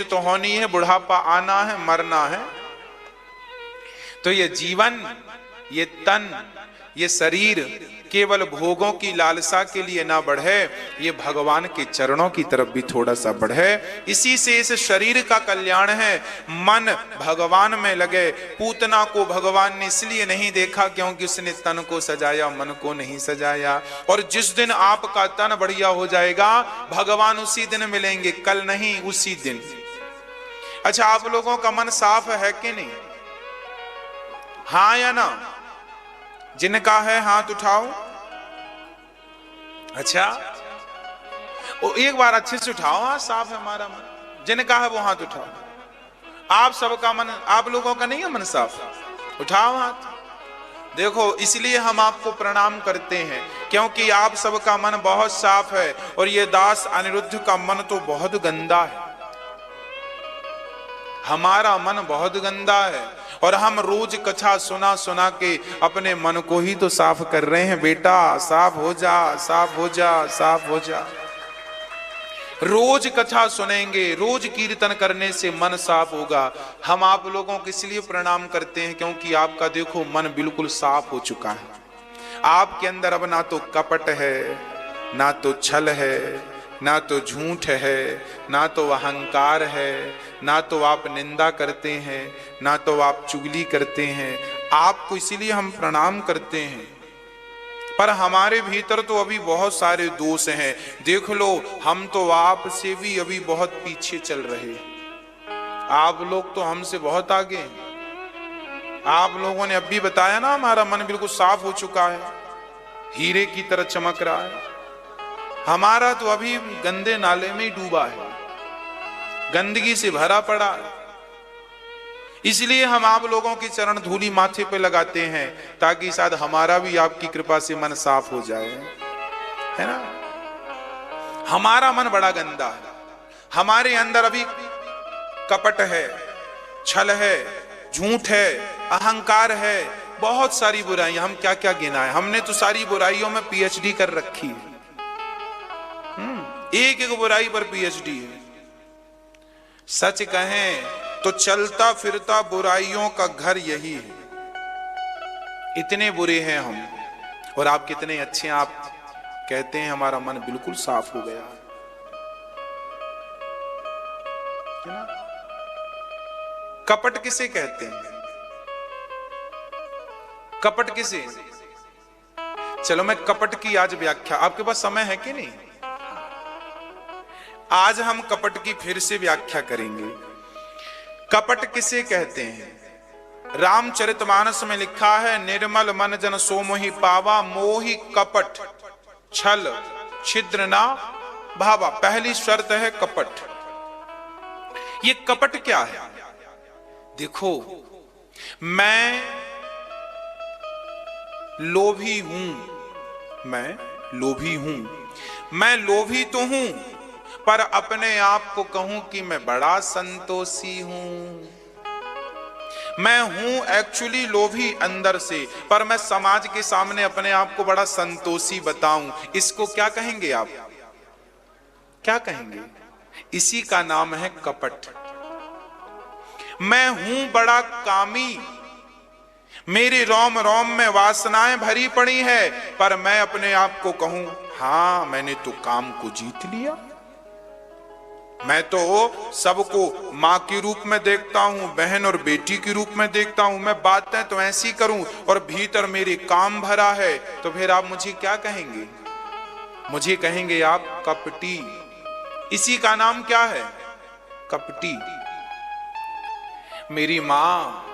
निश्चित तो होनी है, बुढ़ापा आना है, मरना है। तो ये जीवन, ये तन, ये शरीर केवल भोगों की लालसा के लिए ना बढ़े, ये भगवान के चरणों की तरफ भी थोड़ा सा बढ़े। इसी से इस शरीर का कल्याण है। मन भगवान में लगे। पूतना को भगवान ने इसलिए नहीं देखा क्योंकि उसने तन को सजाया, मन को नहीं सजाया। और जिस दिन आपका तन बढ़िया हो जाएगा, भगवान उसी दिन मिलेंगे, कल नहीं, उसी दिन। अच्छा, आप लोगों का मन साफ है कि नहीं? हाँ या ना? जिनका है हाथ उठाओ। अच्छा, एक बार अच्छे से उठाओ। हाँ, साफ है हमारा मन। जिनका है वो हाथ उठाओ। आप सबका मन, आप लोगों का नहीं है मन साफ? उठाओ हाथ। देखो, इसलिए हम आपको प्रणाम करते हैं क्योंकि आप सबका मन बहुत साफ है। और ये दास अनिरुद्ध का मन तो बहुत गंदा है। हमारा मन बहुत गंदा है और हम रोज कथा सुना सुना के अपने मन को ही तो साफ कर रहे हैं। बेटा साफ हो जा, साफ हो जा, साफ हो जा। रोज कथा सुनेंगे, रोज कीर्तन करने से मन साफ होगा। हम आप लोगों को इसलिए प्रणाम करते हैं क्योंकि आपका देखो मन बिल्कुल साफ हो चुका है। आपके अंदर अब ना तो कपट है, ना तो छल है, ना तो झूठ है, ना तो अहंकार है, ना तो आप निंदा करते हैं, ना तो आप चुगली करते हैं। आपको इसीलिए हम प्रणाम करते हैं। पर हमारे भीतर तो अभी बहुत सारे दोष हैं। देख लो, हम तो आपसे भी अभी बहुत पीछे चल रहे। आप लोग तो हमसे बहुत आगे हैं। आप लोगों ने अभी बताया ना, हमारा मन बिल्कुल साफ हो चुका है, हीरे की तरह चमक रहा है। हमारा तो अभी गंदे नाले में ही डूबा है, गंदगी से भरा पड़ा है। इसलिए हम आप लोगों की चरण धूली माथे पे लगाते हैं ताकि शायद हमारा भी आपकी कृपा से मन साफ हो जाए, है ना? हमारा मन बड़ा गंदा है। हमारे अंदर अभी कपट है, छल है, झूठ है, अहंकार है, बहुत सारी बुराइयां। हम क्या क्या गिनाएं? हमने तो सारी बुराइयों में पीएचडी कर रखी है। एक एक बुराई पर पीएचडी है। सच कहें तो चलता फिरता बुराइयों का घर यही है। इतने बुरे हैं हम, और आप कितने अच्छे हैं। आप कहते हैं हमारा मन बिल्कुल साफ हो गया, है ना? कपट किसे कहते हैं? कपट किसे? चलो मैं कपट की आज व्याख्या, आपके पास समय है कि नहीं? आज हम कपट की फिर से व्याख्या करेंगे। कपट किसे कहते हैं? रामचरितमानस में लिखा है, निर्मल मन जन सो मोहि पावा, मोहि कपट छल छिद्र ना भावा। पहली शर्त है कपट। ये कपट क्या है? देखो, मैं लोभी हूं, मैं लोभी हूं, मैं लोभी तो हूं, पर अपने आप को कहूं कि मैं बड़ा संतोषी हूं। मैं हूं एक्चुअली लोभी अंदर से, पर मैं समाज के सामने अपने आप को बड़ा संतोषी बताऊं। इसको क्या कहेंगे आप? क्या कहेंगे? इसी का नाम है कपट। मैं हूं बड़ा कामी, मेरी रोम रोम में वासनाएं भरी पड़ी है, पर मैं अपने आप को कहूं, हां मैंने तो काम को जीत लिया। मैं तो सबको मां के रूप में देखता हूं, बहन और बेटी के रूप में देखता हूं। मैं बातें तो ऐसी करूं और भीतर मेरे काम भरा है। तो फिर आप मुझे क्या कहेंगे? मुझे कहेंगे आप कपटी। इसी का नाम क्या है? कपटी। मेरी मां,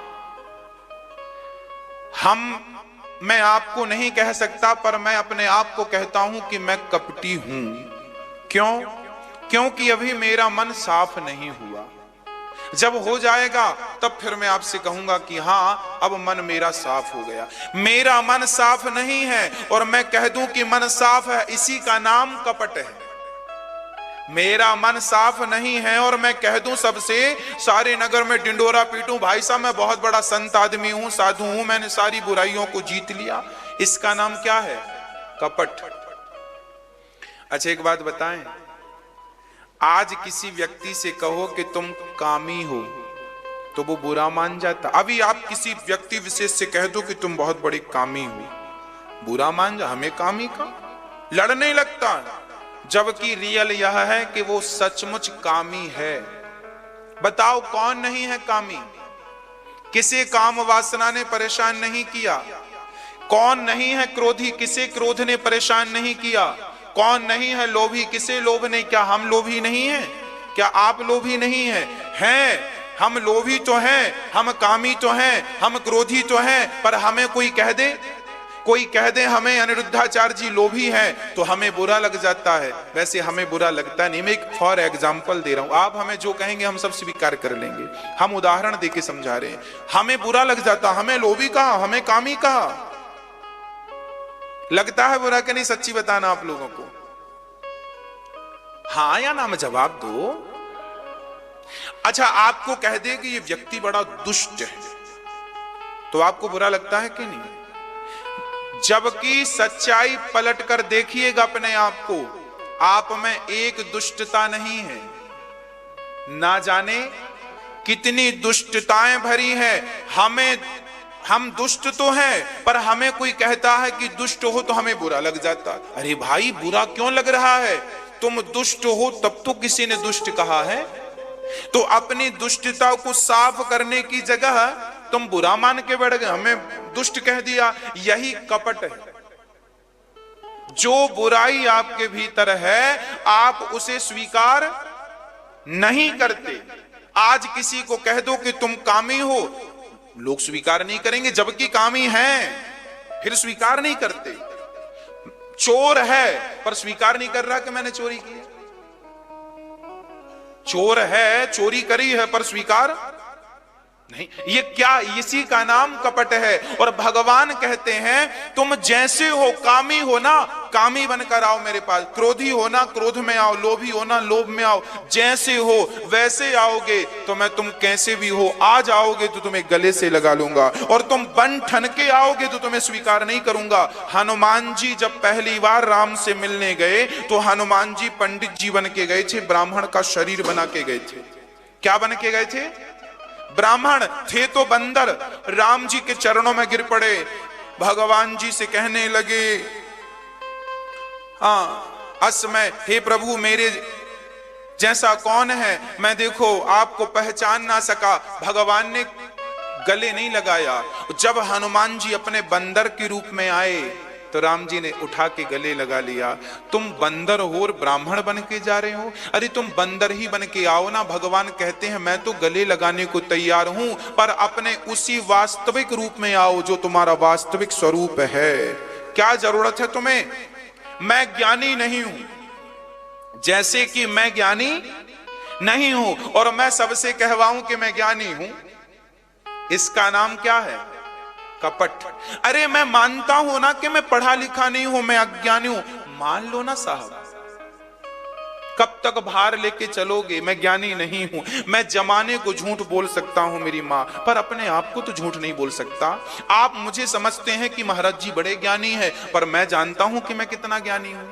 मैं आपको नहीं कह सकता, पर मैं अपने आप को कहता हूं कि मैं कपटी हूं। क्यों? क्योंकि अभी मेरा मन साफ नहीं हुआ। जब हो जाएगा तब फिर मैं आपसे कहूंगा कि हां अब मन मेरा साफ हो गया। मेरा मन साफ नहीं है और मैं कह दूं कि मन साफ है, इसी का नाम कपट है। मेरा मन साफ नहीं है और मैं कह दूं सबसे, सारे नगर में डिंडोरा पीटूं, भाई साहब मैं बहुत बड़ा संत आदमी हूं, साधु हूं, मैंने सारी बुराइयों को जीत लिया। इसका नाम क्या है? कपट। अच्छा एक बात बताएं, आज किसी व्यक्ति से कहो कि तुम कामी हो तो वो बुरा मान जाता। अभी आप किसी व्यक्ति विशेष से कह दो कि तुम बहुत बड़ी कामी हो, बुरा मान जा, हमें कामी का लड़ने लगता। जबकि रियल यह है कि वो सचमुच कामी है। बताओ कौन नहीं है कामी? किसे काम वासना ने परेशान नहीं किया? कौन नहीं है क्रोधी? किसे क्रोध ने परेशान नहीं किया? कौन नहीं है लोभी? किसे लोभ ने? क्या हम लोभी नहीं हैं? क्या आप लोभी नहीं हैं? हम लोभी तो हैं, हम कामी तो हैं, हम क्रोधी तो हैं, पर हमें कोई कह दे हमें अनिरुद्धाचार्य जी लोभी हैं तो हमें बुरा लग जाता है। वैसे हमें बुरा लगता नहीं। मैं एक फॉर एग्जाम्पल दे रहा हूं, आप हमें जो कहेंगे हम सब स्वीकार कर लेंगे। हम उदाहरण देके समझा रहे हैं। हमें बुरा लग जाता, हमें लोभी कहा, हमें कामी कहा, लगता है बुरा कि नहीं? सच्ची बताना आप लोगों को, हाँ या ना में जवाब दो। अच्छा, आपको कह दे कि ये व्यक्ति बड़ा दुष्ट है तो आपको बुरा लगता है कि नहीं? जबकि सच्चाई पलट कर देखिएगा अपने आप को, आप में एक दुष्टता नहीं है। ना जाने कितनी दुष्टताएं भरी हैं। हम दुष्ट तो हैं, पर हमें कोई कहता है कि दुष्ट हो तो हमें बुरा लग जाता। अरे भाई, बुरा क्यों लग रहा है? तुम दुष्ट हो तब तो किसी ने दुष्ट कहा है। तो अपनी दुष्टता को साफ करने की जगह तुम बुरा मान के बैठ गए, हमें दुष्ट कह दिया। यही कपट है। जो बुराई आपके भीतर है आप उसे स्वीकार नहीं करते। आज किसी को कह दो कि तुम कामी हो, लोग स्वीकार नहीं करेंगे, जबकि कामी हैं फिर स्वीकार नहीं करते। चोर है पर स्वीकार नहीं कर रहा कि मैंने चोरी की। चोर है, चोरी करी है, पर स्वीकार नहीं। ये क्या? इसी का नाम कपट है। और भगवान कहते हैं तुम जैसे हो, कामी हो ना, कामी बनकर आओ मेरे पास। क्रोधी हो ना, क्रोध में आओ। लोभी हो ना, लोभ में आओ। जैसे हो वैसे आओगे तो मैं तुम कैसे भी हो आ जाओगे तो तुम्हें गले से लगा लूंगा, और तुम बन ठन के आओगे तो तुम्हें स्वीकार नहीं करूंगा। हनुमान जी जब पहली बार राम से मिलने गए तो हनुमान जी पंडित जी बन के गए थे, ब्राह्मण का शरीर बना के गए थे। क्या बन के गए थे? ब्राह्मण थे तो बंदर। राम जी के चरणों में गिर पड़े, भगवान जी से कहने लगे, हाँ असमय, हे प्रभु मेरे जैसा कौन है? मैं देखो आपको पहचान ना सका। भगवान ने गले नहीं लगाया। जब हनुमान जी अपने बंदर के रूप में आए तो राम जी ने उठा के गले लगा लिया। तुम बंदर हो और ब्राह्मण बन के जा रहे हो? अरे तुम बंदर ही बन के आओ ना। भगवान कहते हैं मैं तो गले लगाने को तैयार हूं, पर अपने उसी वास्तविक रूप में आओ जो तुम्हारा वास्तविक स्वरूप है। क्या जरूरत है तुम्हें? मैं ज्ञानी नहीं हूं जैसे कि मैं ज्ञानी नहीं हूं, और मैं सबसे कहवाऊं कि मैं ज्ञानी हूं, इसका नाम क्या है? कपट। अरे मैं मानता हूं ना कि मैं पढ़ा लिखा नहीं हूं, मैं अज्ञानी हूं, मान लो ना साहब। कब तक भार लेके चलोगे? मैं ज्ञानी नहीं हूं, मैं जमाने को झूठ बोल सकता हूं मेरी मां, पर अपने आप को तो झूठ नहीं बोल सकता। आप मुझे समझते हैं कि महाराज जी बड़े ज्ञानी हैं, पर मैं जानता हूं कि मैं कितना ज्ञानी हूं।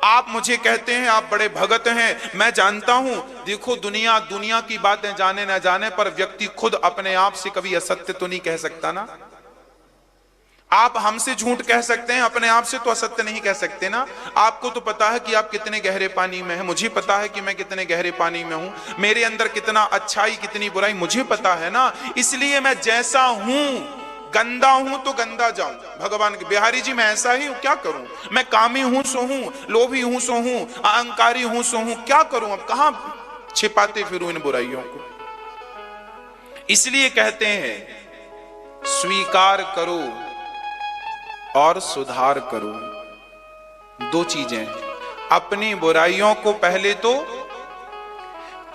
आप मुझे कहते हैं आप बड़े भगत हैं, मैं जानता हूं। देखो दुनिया की बातें जाने ना जाने, पर व्यक्ति खुद अपने आप से कभी असत्य तो नहीं कह सकता ना। आप हमसे झूठ कह सकते हैं, अपने आप से तो असत्य नहीं कह सकते ना। आपको तो पता है कि आप कितने गहरे पानी में हैं, मुझे पता है कि मैं कितने गहरे पानी में हूं। मेरे अंदर कितना अच्छाई कितनी बुराई मुझे पता है ना। इसलिए मैं जैसा हूं, गंदा हूं तो गंदा जाऊं। भगवान के बिहारी जी मैं ऐसा ही हूं, क्या करूं? मैं कामी हूं सो हूं, लोभी हूं सो हूं, अहंकारी हूं सो हूं, क्या करूं? अब कहां छिपाते फिरूं इन बुराइयों को? इसलिए कहते हैं स्वीकार करो और सुधार करो। दो चीजें। अपनी बुराइयों को पहले तो,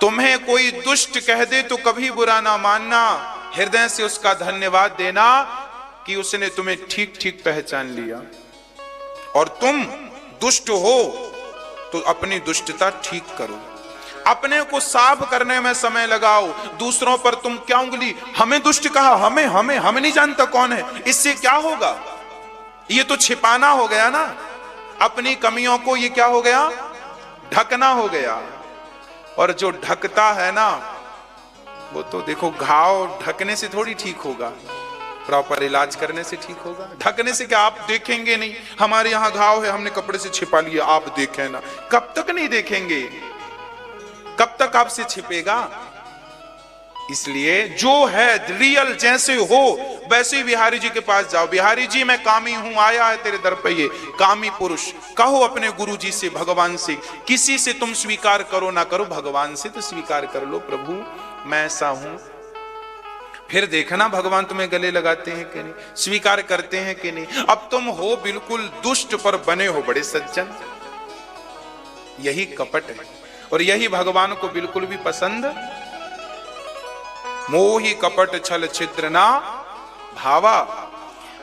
तुम्हें कोई दुष्ट कह दे तो कभी बुरा ना मानना, हृदय से उसका धन्यवाद देना कि उसने तुम्हें ठीक ठीक पहचान लिया। और तुम दुष्ट हो तो अपनी दुष्टता ठीक करो, अपने को साफ करने में समय लगाओ। दूसरों पर तुम क्या उंगली, हमें दुष्ट कहा, हमें नहीं जानता कौन है, इससे क्या होगा? ये तो छिपाना हो गया ना। अपनी कमियों को ये क्या हो गया, ढकना हो गया। और जो ढकता है ना, वो तो देखो घाव ढकने से थोड़ी ठीक होगा, प्रॉपर इलाज करने से ठीक होगा। ढकने से क्या, आप देखेंगे नहीं, हमारे यहाँ घाव है हमने कपड़े से छिपा लिया, आप देखें ना, कब तक नहीं देखेंगे, कब तक आपसे छिपेगा। इसलिए जो है रियल, जैसे हो वैसे ही बिहारी जी के पास जाओ, बिहारी जी मैं कामी हूं, आया है तेरे दर पे ये कामी पुरुष, कहो अपने गुरु जी से, भगवान से, किसी से तुम स्वीकार करो ना करो, भगवान से तो स्वीकार कर लो, प्रभु मैं ऐसा हूं। फिर देखना भगवान तुम्हें गले लगाते हैं कि नहीं, स्वीकार करते हैं कि नहीं। अब तुम हो बिल्कुल दुष्ट पर बने हो बड़े सज्जन, यही कपट है और यही भगवान को बिल्कुल भी पसंद। मोही कपट छल छिद्र ना भावा।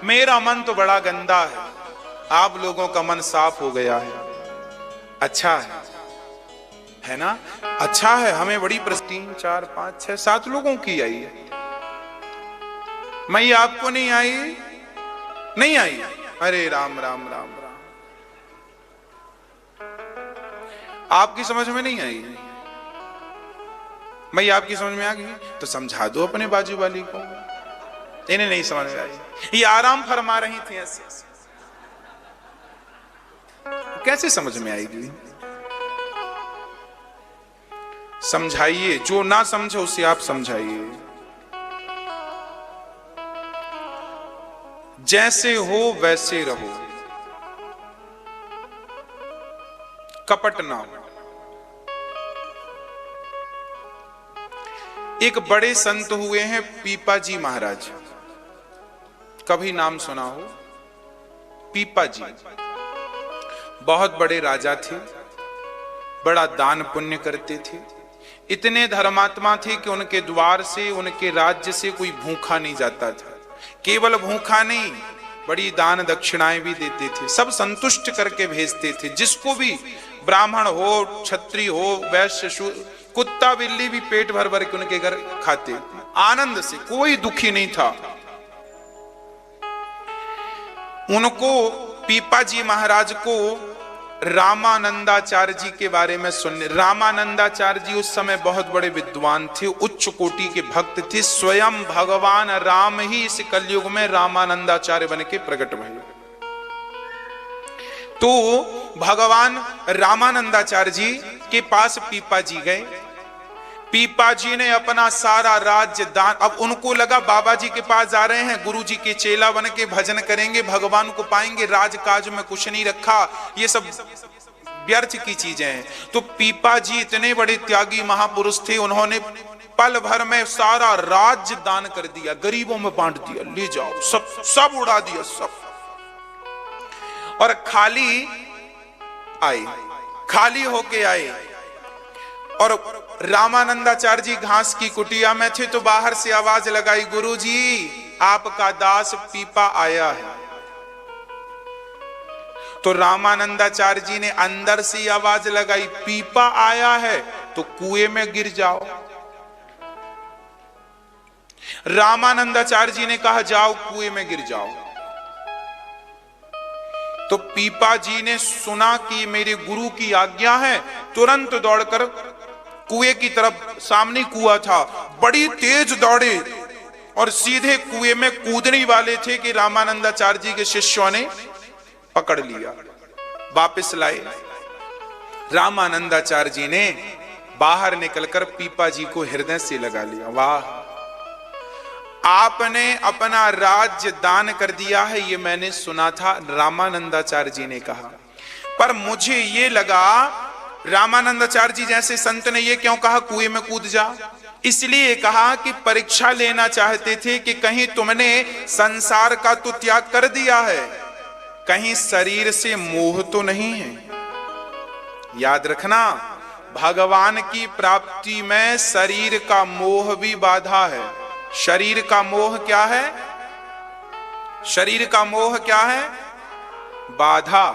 मेरा मन तो बड़ा गंदा है, आप लोगों का मन साफ हो गया है, अच्छा है ना, अच्छा है। हमें बड़ी 3, 4, 5, 6, 7 लोगों की आई है, मैं आपको नहीं आई, नहीं आई। अरे राम राम राम राम, आपकी समझ में नहीं आई, मैं आपकी समझ में आ गई तो समझा दो अपने बाजू वाली को, इन्हें नहीं समझ में आई, ये आराम फरमा रही थी ऐसे, कैसे समझ में आएगी। समझाइए, जो ना समझे उसे आप समझाइए। जैसे हो वैसे रहो, कपट ना हो। एक बड़े संत हुए हैं पीपा जी महाराज, कभी नाम सुना हो, पीपा जी बहुत बड़े राजा थे, बड़ा दान पुण्य करते थे, इतने धर्मात्मा थे कि उनके द्वार से, उनके राज्य से कोई भूखा नहीं जाता था। केवल भूखा नहीं, बड़ी दान दक्षिणाएं भी देते थे, सब संतुष्ट करके भेजते थे। जिसको भी, ब्राह्मण हो, क्षत्रिय हो, वैश्य, कुत्ता बिल्ली भी पेट भर भर के उनके घर खाते, आनंद से, कोई दुखी नहीं था। उनको, पीपा जी महाराज को रामानंदाचार्य जी के बारे में सुनने, रामानंदाचार्य जी उस समय बहुत बड़े विद्वान थे, उच्च कोटि के भक्त थे, स्वयं भगवान राम ही इस कलयुग में रामानंदाचार्य बन के प्रकट हुए। तो भगवान रामानंदाचार्य जी के पास पीपा जी गए, पीपा जी ने अपना सारा राज्य दान, अब उनको लगा बाबा जी के पास जा रहे हैं, गुरु जी के चेला बन के भजन करेंगे, भगवान को पाएंगे, राजकाज में कुछ नहीं रखा, ये सब व्यर्थ की चीजें हैं। तो पीपा जी इतने बड़े त्यागी महापुरुष थे, उन्होंने पल भर में सारा राज्य दान कर दिया, गरीबों में बांट दिया, ले जाओ, सब उड़ा दिया सब। और खाली आए, खाली होके आए, और रामानंदाचार्य जी घास की कुटिया में थे तो बाहर से आवाज लगाई, गुरु जी आपका दास पीपा आया है। तो रामानंदाचार्य जी ने अंदर से आवाज लगाई, पीपा आया है तो कुएं में गिर जाओ। रामानंदाचार्य जी ने कहा जाओ कुएं में गिर जाओ। तो पीपा जी ने सुना कि मेरे गुरु की आज्ञा है, तुरंत दौड़कर कुएं की तरफ, सामने कुआं था, बड़ी तेज दौड़े और सीधे कुएं में कूदने वाले थे कि रामानंदाचार्य जी के शिष्यों ने पकड़ लिया, वापस लाए। रामानंदाचार्य जी ने बाहर निकलकर पीपा जी को हृदय से लगा लिया, वाह आपने अपना राज्य दान कर दिया है, ये मैंने सुना था, रामानंदाचार्य जी ने कहा, पर मुझे ये लगा रामानंदाचार्य जी जैसे संत ने ये क्यों कहा कुएं में कूद जा, इसलिए कहा कि परीक्षा लेना चाहते थे कि कहीं तुमने संसार का तो त्याग कर दिया है, कहीं शरीर से मोह तो नहीं है। याद रखना, भगवान की प्राप्ति में शरीर का मोह भी बाधा है। शरीर का मोह क्या है? शरीर का मोह क्या है? बाधा।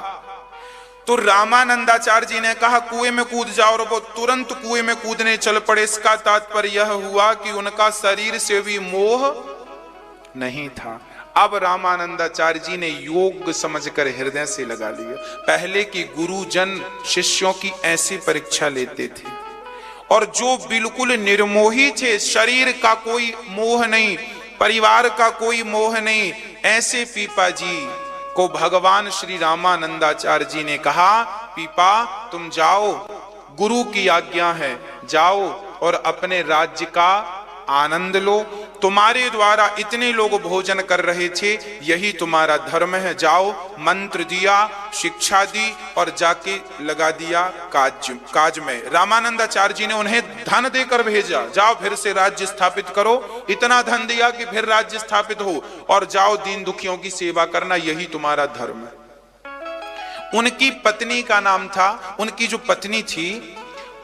तो रामानंदाचार्य जी ने कहा कुएं में कूद जाओ, और वो तुरंत कुएं में कूदने चल पड़े। इसका तात्पर्य यह हुआ कि उनका शरीर से भी मोह नहीं था। अब रामानंदाचार्य जी ने योग समझकर हृदय से लगा लिया। पहले की गुरुजन शिष्यों की ऐसी परीक्षा लेते थे, और जो बिल्कुल निर्मोही थे, शरीर का कोई मोह नहीं, परिवार का कोई मोह नहीं, ऐसे पीपा जी को भगवान श्री रामानंदाचार्य जी ने कहा, पीपा तुम जाओ, गुरु की आज्ञा है, जाओ और अपने राज्य का आनंद लो। तुम्हारे द्वारा इतने लोग भोजन कर रहे थे, यही तुम्हारा धर्म है, जाओ। मंत्र दिया, शिक्षा दी और जाके लगा दिया काज में। रामानंदाचार्य जी ने उन्हें धन देकर भेजा, जाओ फिर से राज्य स्थापित करो। इतना धन दिया कि फिर राज्य स्थापित हो, और जाओ दीन दुखियों की सेवा करना, यही तुम्हारा धर्म है। उनकी पत्नी का नाम था, उनकी जो पत्नी थी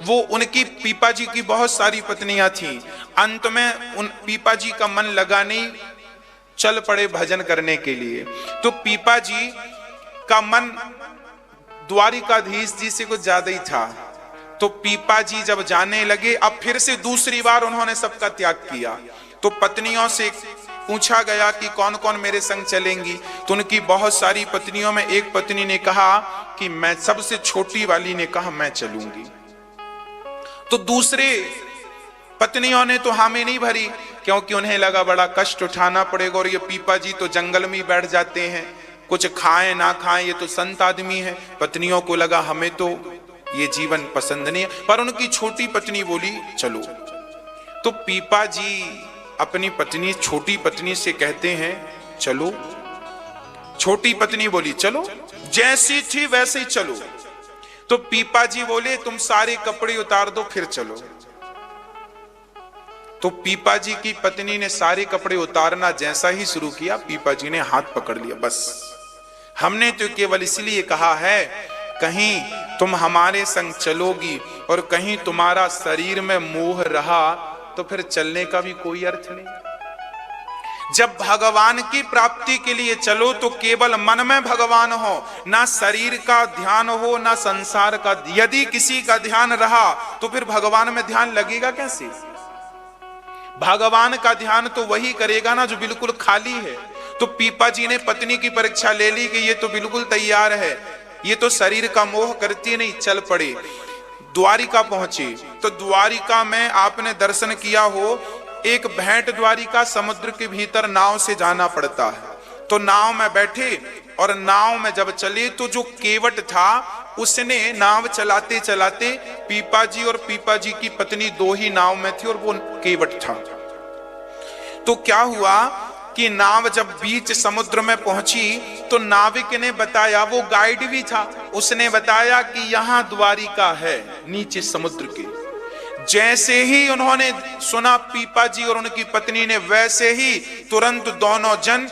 वो, उनकी पीपा जी की बहुत सारी पत्नियां थीं। अंत में उन पीपा जी का मन लगा नहीं, चल पड़े भजन करने के लिए। तो पीपा जी का मन द्वारिकाधीश जी से कुछ ज्यादा ही था। तो पीपा जी जब जाने लगे, अब फिर से दूसरी बार उन्होंने सबका त्याग किया, तो पत्नियों से पूछा गया कि कौन कौन मेरे संग चलेंगी। तो उनकी बहुत सारी पत्नियों में एक पत्नी ने कहा कि मैं, सबसे छोटी वाली ने कहा मैं चलूंगी। तो दूसरे पत्नियों ने तो हामी नहीं भरी, क्योंकि उन्हें लगा बड़ा कष्ट उठाना पड़ेगा, और ये पीपा जी तो जंगल में बैठ जाते हैं, कुछ खाएं ना खाएं, ये तो संत आदमी है। पत्नियों को लगा हमें तो ये जीवन पसंद नहीं है, पर उनकी छोटी पत्नी बोली चलो। तो पीपा जी अपनी पत्नी, छोटी पत्नी से कहते हैं चलो। छोटी पत्नी बोली चलो, जैसी थी वैसे ही चलो। तो पीपा जी बोले तुम सारे कपड़े उतार दो फिर चलो। तो पीपा जी की पत्नी ने सारे कपड़े उतारना जैसा ही शुरू किया, पीपा जी ने हाथ पकड़ लिया, बस हमने तो केवल इसलिए कहा है कहीं तुम हमारे संग चलोगी और कहीं तुम्हारा शरीर में मोह रहा तो फिर चलने का भी कोई अर्थ नहीं। जब भगवान की प्राप्ति के लिए चलो तो केवल मन में भगवान हो, ना शरीर का ध्यान हो ना संसार का। यदि किसी का ध्यान रहा तो फिर भगवान में ध्यान लगेगा कैसे? भगवान का ध्यान तो वही करेगा ना जो बिल्कुल खाली है। तो पीपा जी ने पत्नी की परीक्षा ले ली कि ये तो बिल्कुल तैयार है, ये तो शरीर का मोह करती नहीं, चल पड़े। द्वारिका पहुंची तो द्वारिका में आपने दर्शन किया हो, एक भेंट द्वारिका समुद्र के भीतर नाव से जाना पड़ता है। तो नाव में बैठे और नाव में जब चले तो जो केवट था उसने नाव चलाते चलाते, पीपा जी और पीपा जी की पत्नी दो ही नाव में थी और वो केवट था। तो क्या हुआ कि नाव जब बीच समुद्र में पहुंची तो नाविक ने बताया, वो गाइड भी था, उसने बताया कि यहां द्वारिका है नीचे समुद्र के। जैसे ही उन्होंने सुना पीपा जी और उनकी पत्नी ने, वैसे ही तुरंत दोनों जन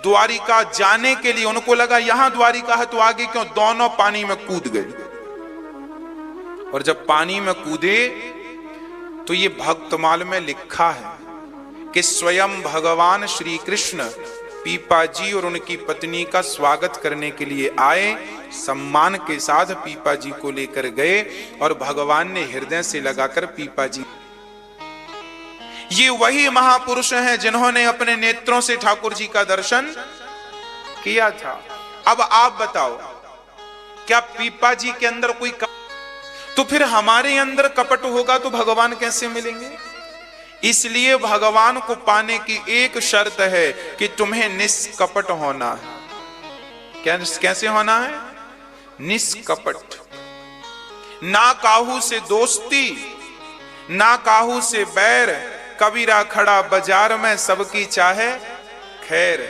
द्वारिका जाने के लिए, उनको लगा यहां द्वारिका है तो आगे क्यों, दोनों पानी में कूद गए। और जब पानी में कूदे तो ये भक्तमाल में लिखा है कि स्वयं भगवान श्री कृष्ण पीपा जी और उनकी पत्नी का स्वागत करने के लिए आए, सम्मान के साथ पीपा जी को लेकर गए और भगवान ने हृदय से लगाकर पीपा जी, ये वही महापुरुष हैं जिन्होंने अपने नेत्रों से ठाकुर जी का दर्शन किया था। अब आप बताओ, क्या पीपा जी के अंदर कोई तो फिर हमारे अंदर कपट होगा तो भगवान कैसे मिलेंगे? इसलिए भगवान को पाने की एक शर्त है कि तुम्हें निष्कपट होना है। क्या कैसे होना है? निष्कपट। ना काहू से दोस्ती ना काहू से बैर, कबीरा खड़ा बाजार में सबकी चाहे खैर।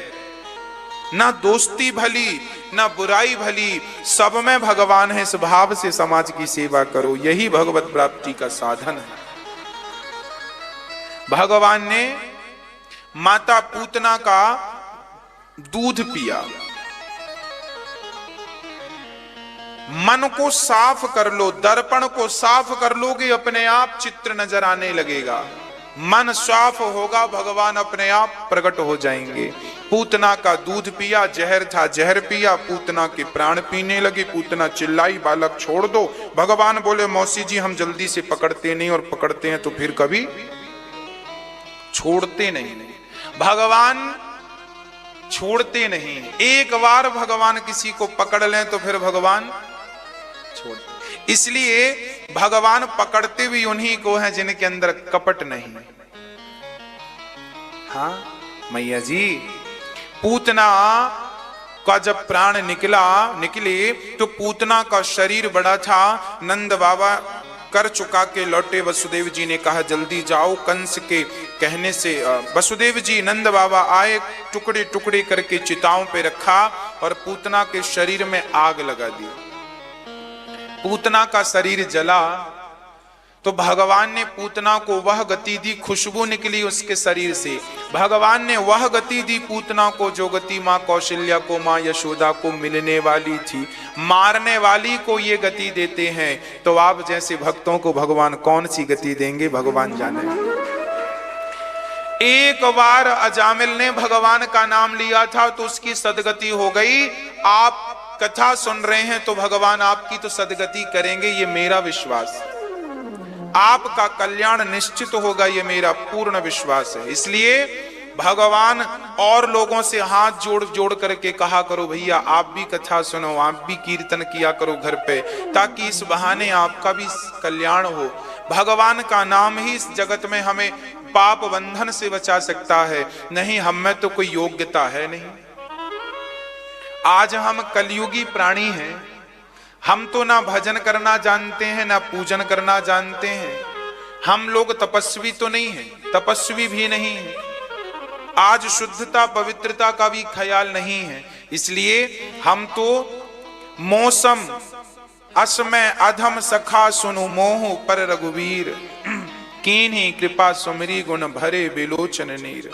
ना दोस्ती भली ना बुराई भली, सब में भगवान है, इस भाव से समाज की सेवा करो, यही भगवत प्राप्ति का साधन है। भगवान ने माता पूतना का दूध पिया। मन को साफ कर लो, दर्पण को साफ कर लोगे अपने आप चित्र नजर आने लगेगा। मन साफ होगा, भगवान अपने आप प्रकट हो जाएंगे। पूतना का दूध पिया, जहर था जहर पिया, पूतना के प्राण पीने लगे। पूतना चिल्लाई, बालक छोड़ दो। भगवान बोले, मौसी जी हम जल्दी से पकड़ते नहीं, और पकड़ते हैं तो फिर कभी छोड़ते नहीं। भगवान छोड़ते नहीं। एक बार भगवान किसी को पकड़ लें तो फिर भगवान छोड़, इसलिए भगवान पकड़ते भी उन्हीं को हैं जिनके अंदर कपट नहीं। हाँ मैया जी, पूतना का जब प्राण निकले तो पूतना का शरीर बड़ा था। नंद बाबा कर चुका के लौटे। वसुदेव जी ने कहा जल्दी जाओ। कंस के कहने से वसुदेव जी नंद बाबा आए, टुकड़े टुकड़े करके चिताओं पे रखा और पूतना के शरीर में आग लगा दी। पूतना का शरीर जला तो भगवान ने पूतना को वह गति दी, खुशबू निकली उसके शरीर से। भगवान ने वह गति दी पूतना को जो गति माँ कौशल्या को, माँ यशोदा को मिलने वाली थी। मारने वाली को ये गति देते हैं, तो आप जैसे भक्तों को भगवान कौन सी गति देंगे भगवान जाने। एक बार अजामिल ने भगवान का नाम लिया था तो उसकी सदगति हो गई। आप कथा सुन रहे हैं तो भगवान आपकी तो सदगति करेंगे, ये मेरा विश्वास। आपका कल्याण निश्चित होगा, ये मेरा पूर्ण विश्वास है। इसलिए भगवान और लोगों से हाथ जोड़ जोड़ करके कहा करो भैया आप भी कथा सुनो, आप भी कीर्तन किया करो घर पे, ताकि इस बहाने आपका भी कल्याण हो। भगवान का नाम ही इस जगत में हमें पाप बंधन से बचा सकता है, नहीं हम में तो कोई योग्यता है नहीं। आज हम कलयुगी प्राणी हैं, हम तो ना भजन करना जानते हैं ना पूजन करना जानते हैं। हम लोग तपस्वी तो नहीं हैं, तपस्वी भी नहीं है। आज शुद्धता पवित्रता का भी ख्याल नहीं है, इसलिए हम तो मौसम असमय अधम सखा सुनु मोह पर रघुवीर, कीन्ही कृपा सुमरी गुण भरे बिलोचन नीर।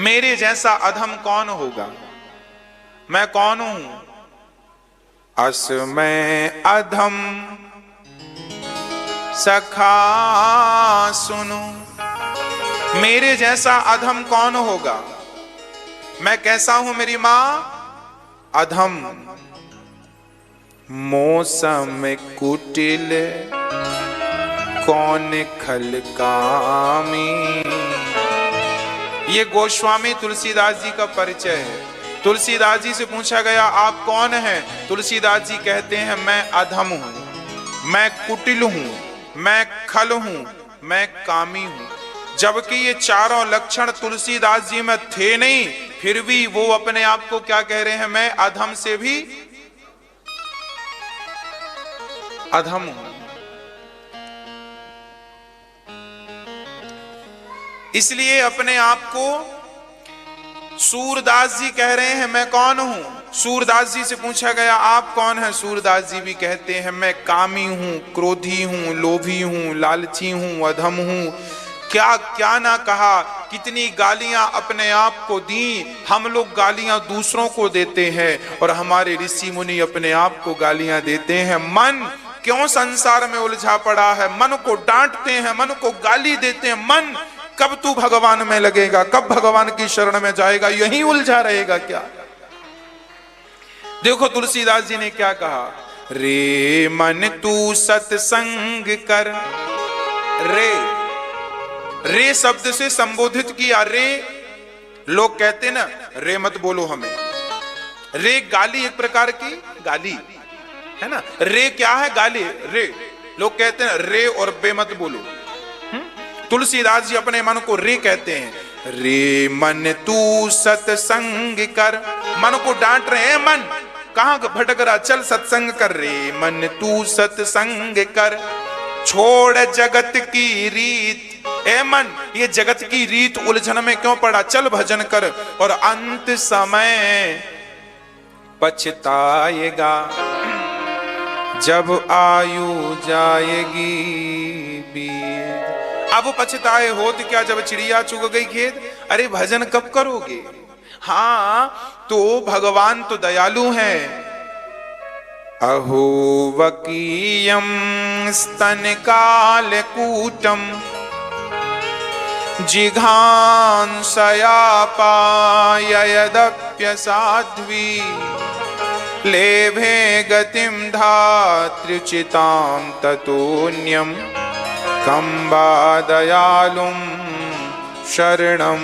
मेरे जैसा अधम कौन होगा, मैं कौन हूं? असमय अधम सखा सुनो, मेरे जैसा अधम कौन होगा? मैं कैसा हूं मेरी मां? अधम। मौसम कुटिल कौन खल कामी। ये गोस्वामी तुलसीदास जी का परिचय है। तुलसीदास जी से पूछा गया आप कौन हैं? तुलसीदास जी कहते हैं मैं अधम हूं, मैं कुटिल हूं, मैं खल हूं, मैं कामी हूं। जबकि ये चारों लक्षण तुलसीदास जी में थे नहीं, फिर भी वो अपने आप को क्या कह रहे हैं? मैं अधम से भी अधम हूं। इसलिए अपने आप को सूरदास जी कह रहे हैं मैं कौन हूं। सूरदास जी से पूछा गया आप कौन हैं? सूरदास जी भी कहते हैं मैं कामी हूं, क्रोधी हूं, लोभी हूं, लालची हूं, अधम हूं। क्या क्या ना कहा, कितनी गालियां अपने आप को दी। हम लोग गालियां दूसरों को देते हैं और हमारे ऋषि मुनि अपने आप को गालियां देते हैं। मन क्यों संसार में उलझा पड़ा है? मन को डांटते हैं, मन को गाली देते हैं। मन कब तू भगवान में लगेगा, कब भगवान की शरण में जाएगा, यही उलझा रहेगा क्या? देखो तुलसीदास जी ने क्या कहा, रे मन तू सत्संग कर। रे शब्द से संबोधित किया। रे लोग कहते ना रे मत बोलो हमें। रे गाली, एक प्रकार की गाली है ना। रे क्या है? गाली। रे लोग कहते हैं रे और बे मत बोलो। तुलसीदास जी अपने मन को रे कहते हैं। रे मन तू सत्संग कर। मन को डांट रहे हैं, मन कहां भटक रहा, चल सत्संग कर। रे मन तू सत्संग कर, छोड़ जगत की रीत। ए मन, ये जगत की रीत उलझन में क्यों पड़ा, चल भजन कर। और अंत समय पछताएगा जब आयु जाएगी बीत। अब पछताए होत क्या जब चिड़िया चुग गई खेत। अरे भजन कब करोगे? हाँ तो भगवान तो दयालु हैं। अहो वकीयम स्तन काल कूटम जिघांसया पाययदप्य साध्वी लेभे गतिम धात्र्युचितां ततोन्यम कम्बा दयालुं शरणं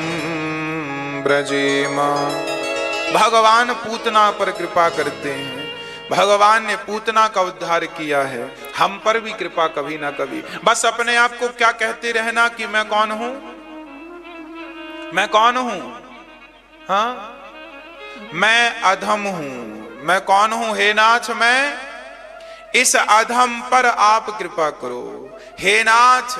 ब्रजेम। भगवान पूतना पर कृपा करते हैं, भगवान ने पूतना का उद्धार किया है, हम पर भी कृपा कभी ना कभी। बस अपने आप को क्या कहते रहना कि मैं कौन हूं, मैं कौन हूं, हाँ मैं अधम हूं, मैं कौन हूं, हे नाथ मैं इस अधम पर आप कृपा करो। हे नाथ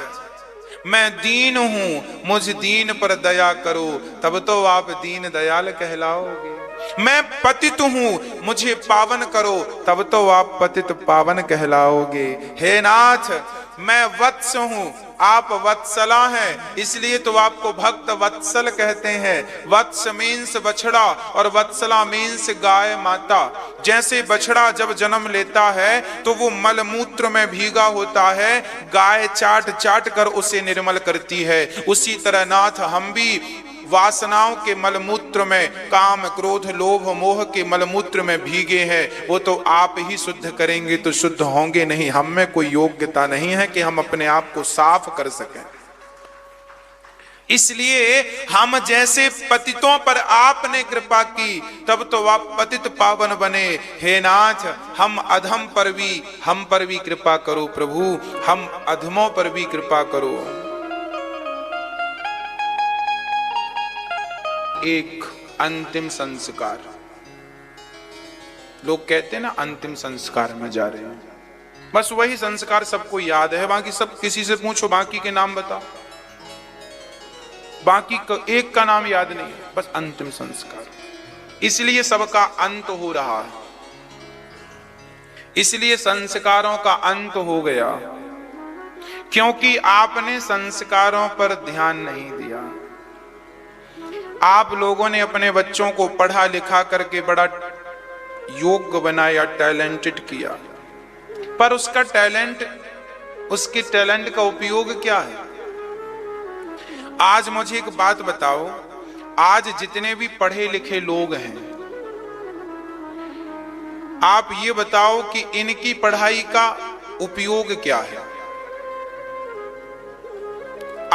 मैं दीन हूं, मुझ दीन पर दया करो, तब तो आप दीन दयाल कहलाओगे। मैं पतित हूं, मुझे पावन करो, तब तो आप पतित पावन कहलाओगे। हे नाथ मैं वत्स हूं, आप वत्सला हैं, इसलिए तो आपको भक्त वत्सल कहते हैं। वत्स मीन्स बछड़ा और वत्सला मीन्स गाय माता। जैसे बछड़ा जब जन्म लेता है तो वो मलमूत्र में भीगा होता है, गाय चाट चाट कर उसे निर्मल करती है, उसी तरह नाथ हम भी वासनाओं के मलमूत्र में, काम क्रोध लोभ मोह के मलमूत्र में भीगे हैं। वो तो आप ही शुद्ध करेंगे तो शुद्ध होंगे नहीं, हम में कोई योग्यता नहीं है कि हम अपने आप को साफ कर सकें। इसलिए हम जैसे पतितों पर आपने कृपा की, तब तो आप पतित पावन बने। हे नाथ हम अधम पर भी, हम पर भी कृपा करो प्रभु, हम अधमों पर भी कृपा करो। एक अंतिम संस्कार, लोग कहते हैं ना अंतिम संस्कार में जा रहे हैं, बस वही संस्कार सबको याद है, बाकी सब किसी से पूछो बाकी के नाम बताओ, बाकी एक का नाम याद नहीं है, बस अंतिम संस्कार। इसलिए सबका अंत हो रहा है, इसलिए संस्कारों का अंत हो गया, क्योंकि आपने संस्कारों पर ध्यान नहीं दिया। आप लोगों ने अपने बच्चों को पढ़ा लिखा करके बड़ा योग्य बनाया, टैलेंटेड किया, पर उसका टैलेंट, उसके टैलेंट का उपयोग क्या है? आज मुझे एक बात बताओ, आज जितने भी पढ़े लिखे लोग हैं, आप ये बताओ कि इनकी पढ़ाई का उपयोग क्या है?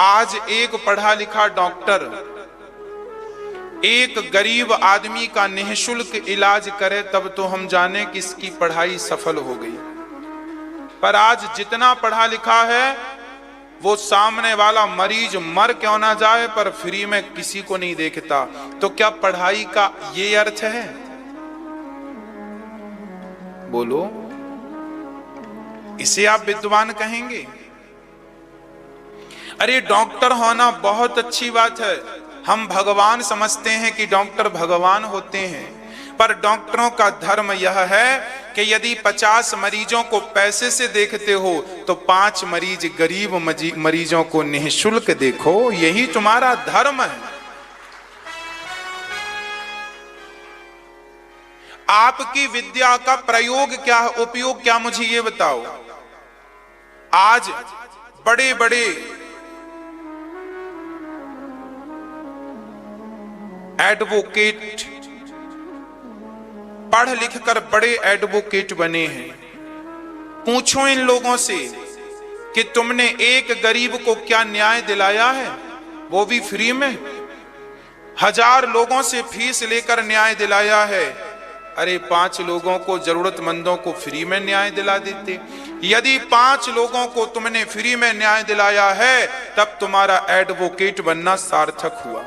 आज एक पढ़ा लिखा डॉक्टर एक गरीब आदमी का निःशुल्क इलाज करे तब तो हम जाने कि इसकी पढ़ाई सफल हो गई। पर आज जितना पढ़ा लिखा है वो सामने वाला मरीज मर क्यों ना जाए पर फ्री में किसी को नहीं देखता, तो क्या पढ़ाई का ये अर्थ है? बोलो, इसे आप विद्वान कहेंगे? अरे डॉक्टर होना बहुत अच्छी बात है, हम भगवान समझते हैं कि डॉक्टर भगवान होते हैं, पर डॉक्टरों का धर्म यह है कि यदि 50 मरीजों को पैसे से देखते हो तो 5 गरीब मरीजों को निःशुल्क देखो, यही तुम्हारा धर्म है। आपकी विद्या का प्रयोग क्या है, उपयोग क्या, मुझे ये बताओ। आज बड़े बड़े एडवोकेट पढ़ लिख कर बड़े एडवोकेट बने हैं, पूछो इन लोगों से कि तुमने एक गरीब को क्या न्याय दिलाया है, वो भी फ्री में? 1000 लोगों से फीस लेकर न्याय दिलाया है, अरे 5 लोगों को, जरूरतमंदों को फ्री में न्याय दिला देते। यदि 5 लोगों को तुमने फ्री में न्याय दिलाया है तब तुम्हारा एडवोकेट बनना सार्थक हुआ।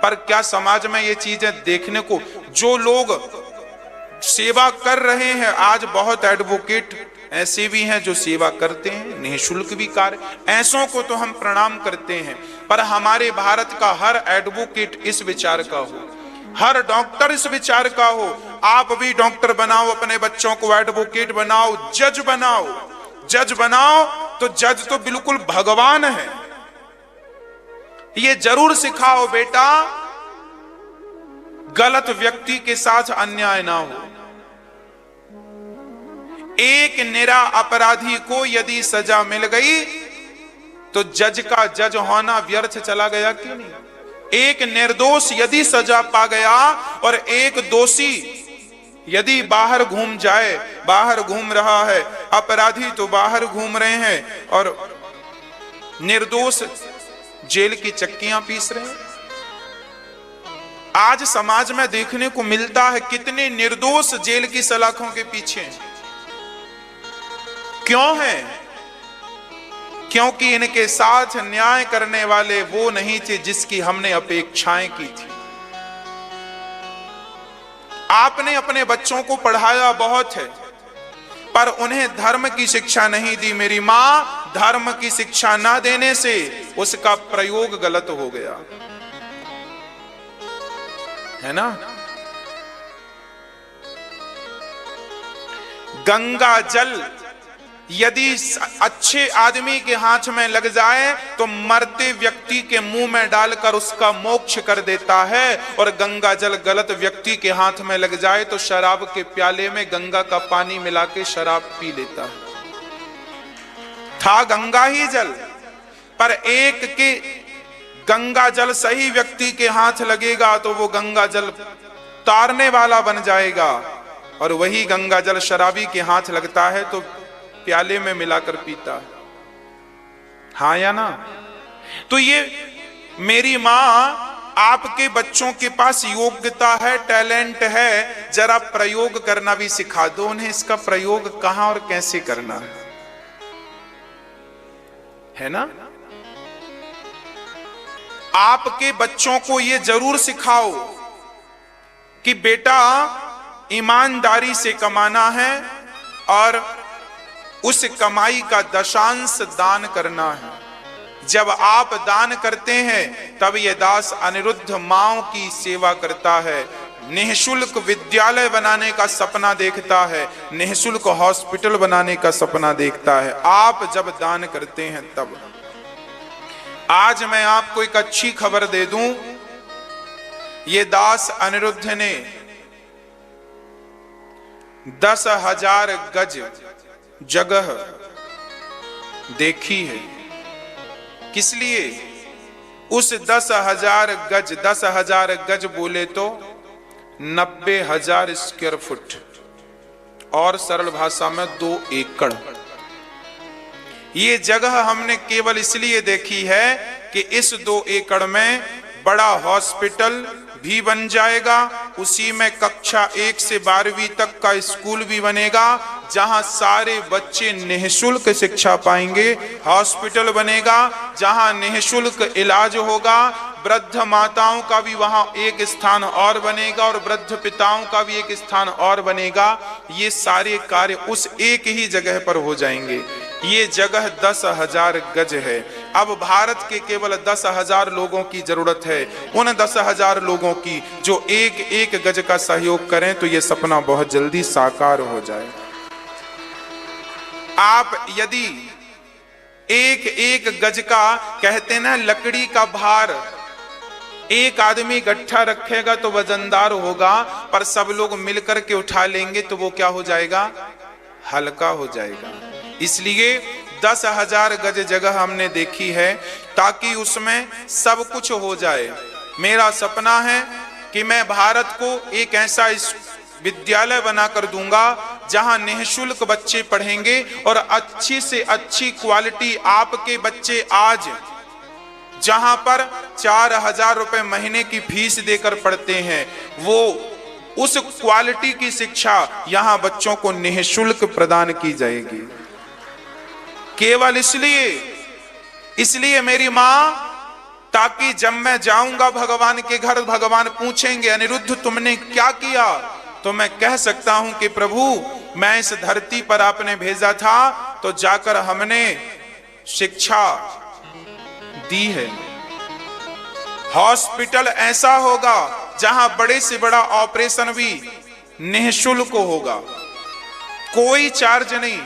पर क्या समाज में ये चीजें देखने को, जो लोग सेवा कर रहे हैं, आज बहुत एडवोकेट ऐसे भी हैं जो सेवा करते हैं, निःशुल्क भी कार्य, ऐसों को तो हम प्रणाम करते हैं, पर हमारे भारत का हर एडवोकेट इस विचार का हो, हर डॉक्टर इस विचार का हो, आप भी डॉक्टर बनाओ, अपने बच्चों को एडवोकेट बनाओ, जज बनाओ। जज बनाओ तो जज तो बिल्कुल भगवान है। ये जरूर सिखाओ बेटा, गलत व्यक्ति के साथ अन्याय ना हो। एक निरा अपराधी को यदि सजा मिल गई तो जज का जज होना व्यर्थ चला गया कि नहीं? एक निर्दोष यदि सजा पा गया और एक दोषी यदि बाहर घूम जाए, बाहर घूम रहा है, अपराधी तो बाहर घूम रहे हैं और निर्दोष जेल की चक्कियां पीस रहे हैं, आज समाज में देखने को मिलता है कितने निर्दोष जेल की सलाखों के पीछे। क्यों है? क्योंकि इनके साथ न्याय करने वाले वो नहीं थे जिसकी हमने अपेक्षाएं की थी। आपने अपने बच्चों को पढ़ाया बहुत है, पर उन्हें धर्म की शिक्षा नहीं दी। मेरी मां, धर्म की शिक्षा ना देने से उसका प्रयोग गलत हो गया, है ना। गंगा जल यदि अच्छे आदमी के हाथ में लग जाए तो मरते व्यक्ति के मुंह में डालकर उसका मोक्ष कर देता है, और गंगा जल गलत व्यक्ति के हाथ में लग जाए तो शराब के प्याले में गंगा का पानी मिला के शराब पी लेता है। था गंगा ही जल, पर एक के गंगा जल सही व्यक्ति के हाथ लगेगा तो वो गंगा जल तारने वाला बन जाएगा, और वही गंगा जल शराबी के हाथ लगता है तो प्याले में मिलाकर पीता है। हाँ या ना? तो ये मेरी मां, आपके बच्चों के पास योग्यता है, टैलेंट है, जरा प्रयोग करना भी सिखा दो उन्हें। इसका प्रयोग कहां और कैसे करना है ना। आपके बच्चों को यह जरूर सिखाओ कि बेटा ईमानदारी से कमाना है और उस कमाई का दशांश दान करना है। जब आप दान करते हैं तब ये दास अनिरुद्ध माओ की सेवा करता है, निःशुल्क विद्यालय बनाने का सपना देखता है, निःशुल्क हॉस्पिटल बनाने का सपना देखता है। आप जब दान करते हैं तब। आज मैं आपको एक अच्छी खबर दे दूं, ये दास अनिरुद्ध ने 10,000 गज जगह देखी है। किस लिए? उस 10,000 गज बोले तो 90,000 स्क्वायर फुट, और सरल भाषा में 2 एकड़। ये जगह हमने केवल इसलिए देखी है कि इस 2 एकड़ में बड़ा हॉस्पिटल भी बन जाएगा, उसी में कक्षा 1 से 12वीं तक का स्कूल भी बनेगा, जहां सारे बच्चे निःशुल्क शिक्षा पाएंगे। हॉस्पिटल बनेगा जहां निःशुल्क इलाज होगा। वृद्ध माताओं का भी वहां एक स्थान और बनेगा, और वृद्ध पिताओं का भी एक स्थान और बनेगा। ये सारे कार्य उस एक ही जगह पर हो जाएंगे। ये जगह 10,000 गज है। अब भारत के केवल 10,000 लोगों की जरूरत है। उन 10,000 लोगों की जो एक एक गज का सहयोग करें तो ये सपना बहुत जल्दी साकार हो जाए। आप यदि एक एक गज का, कहते ना लकड़ी का भार एक आदमी गट्ठा रखेगा तो वजनदार होगा, पर सब लोग मिलकर के उठा लेंगे तो वो क्या हो जाएगा? हल्का हो जाएगा। इसलिए 10,000 गज जगह हमने देखी है ताकि उसमें सब कुछ हो जाए। मेरा सपना है कि मैं भारत को एक ऐसा विद्यालय बनाकर दूंगा जहां निःशुल्क बच्चे पढ़ेंगे, और अच्छी से अच्छी क्वालिटी आपके बच्चे आज जहां पर 4,000 रुपए महीने की फीस देकर पढ़ते हैं, वो उस क्वालिटी की शिक्षा यहां बच्चों को निःशुल्क प्रदान की जाएगी। केवल इसलिए मेरी मां, ताकि जब मैं जाऊंगा भगवान के घर, भगवान पूछेंगे अनिरुद्ध तुमने क्या किया, तो मैं कह सकता हूं कि प्रभु मैं इस धरती पर आपने भेजा था तो जाकर हमने शिक्षा दी है। हॉस्पिटल ऐसा होगा जहां बड़े से बड़ा ऑपरेशन भी निःशुल्क होगा, कोई चार्ज नहीं।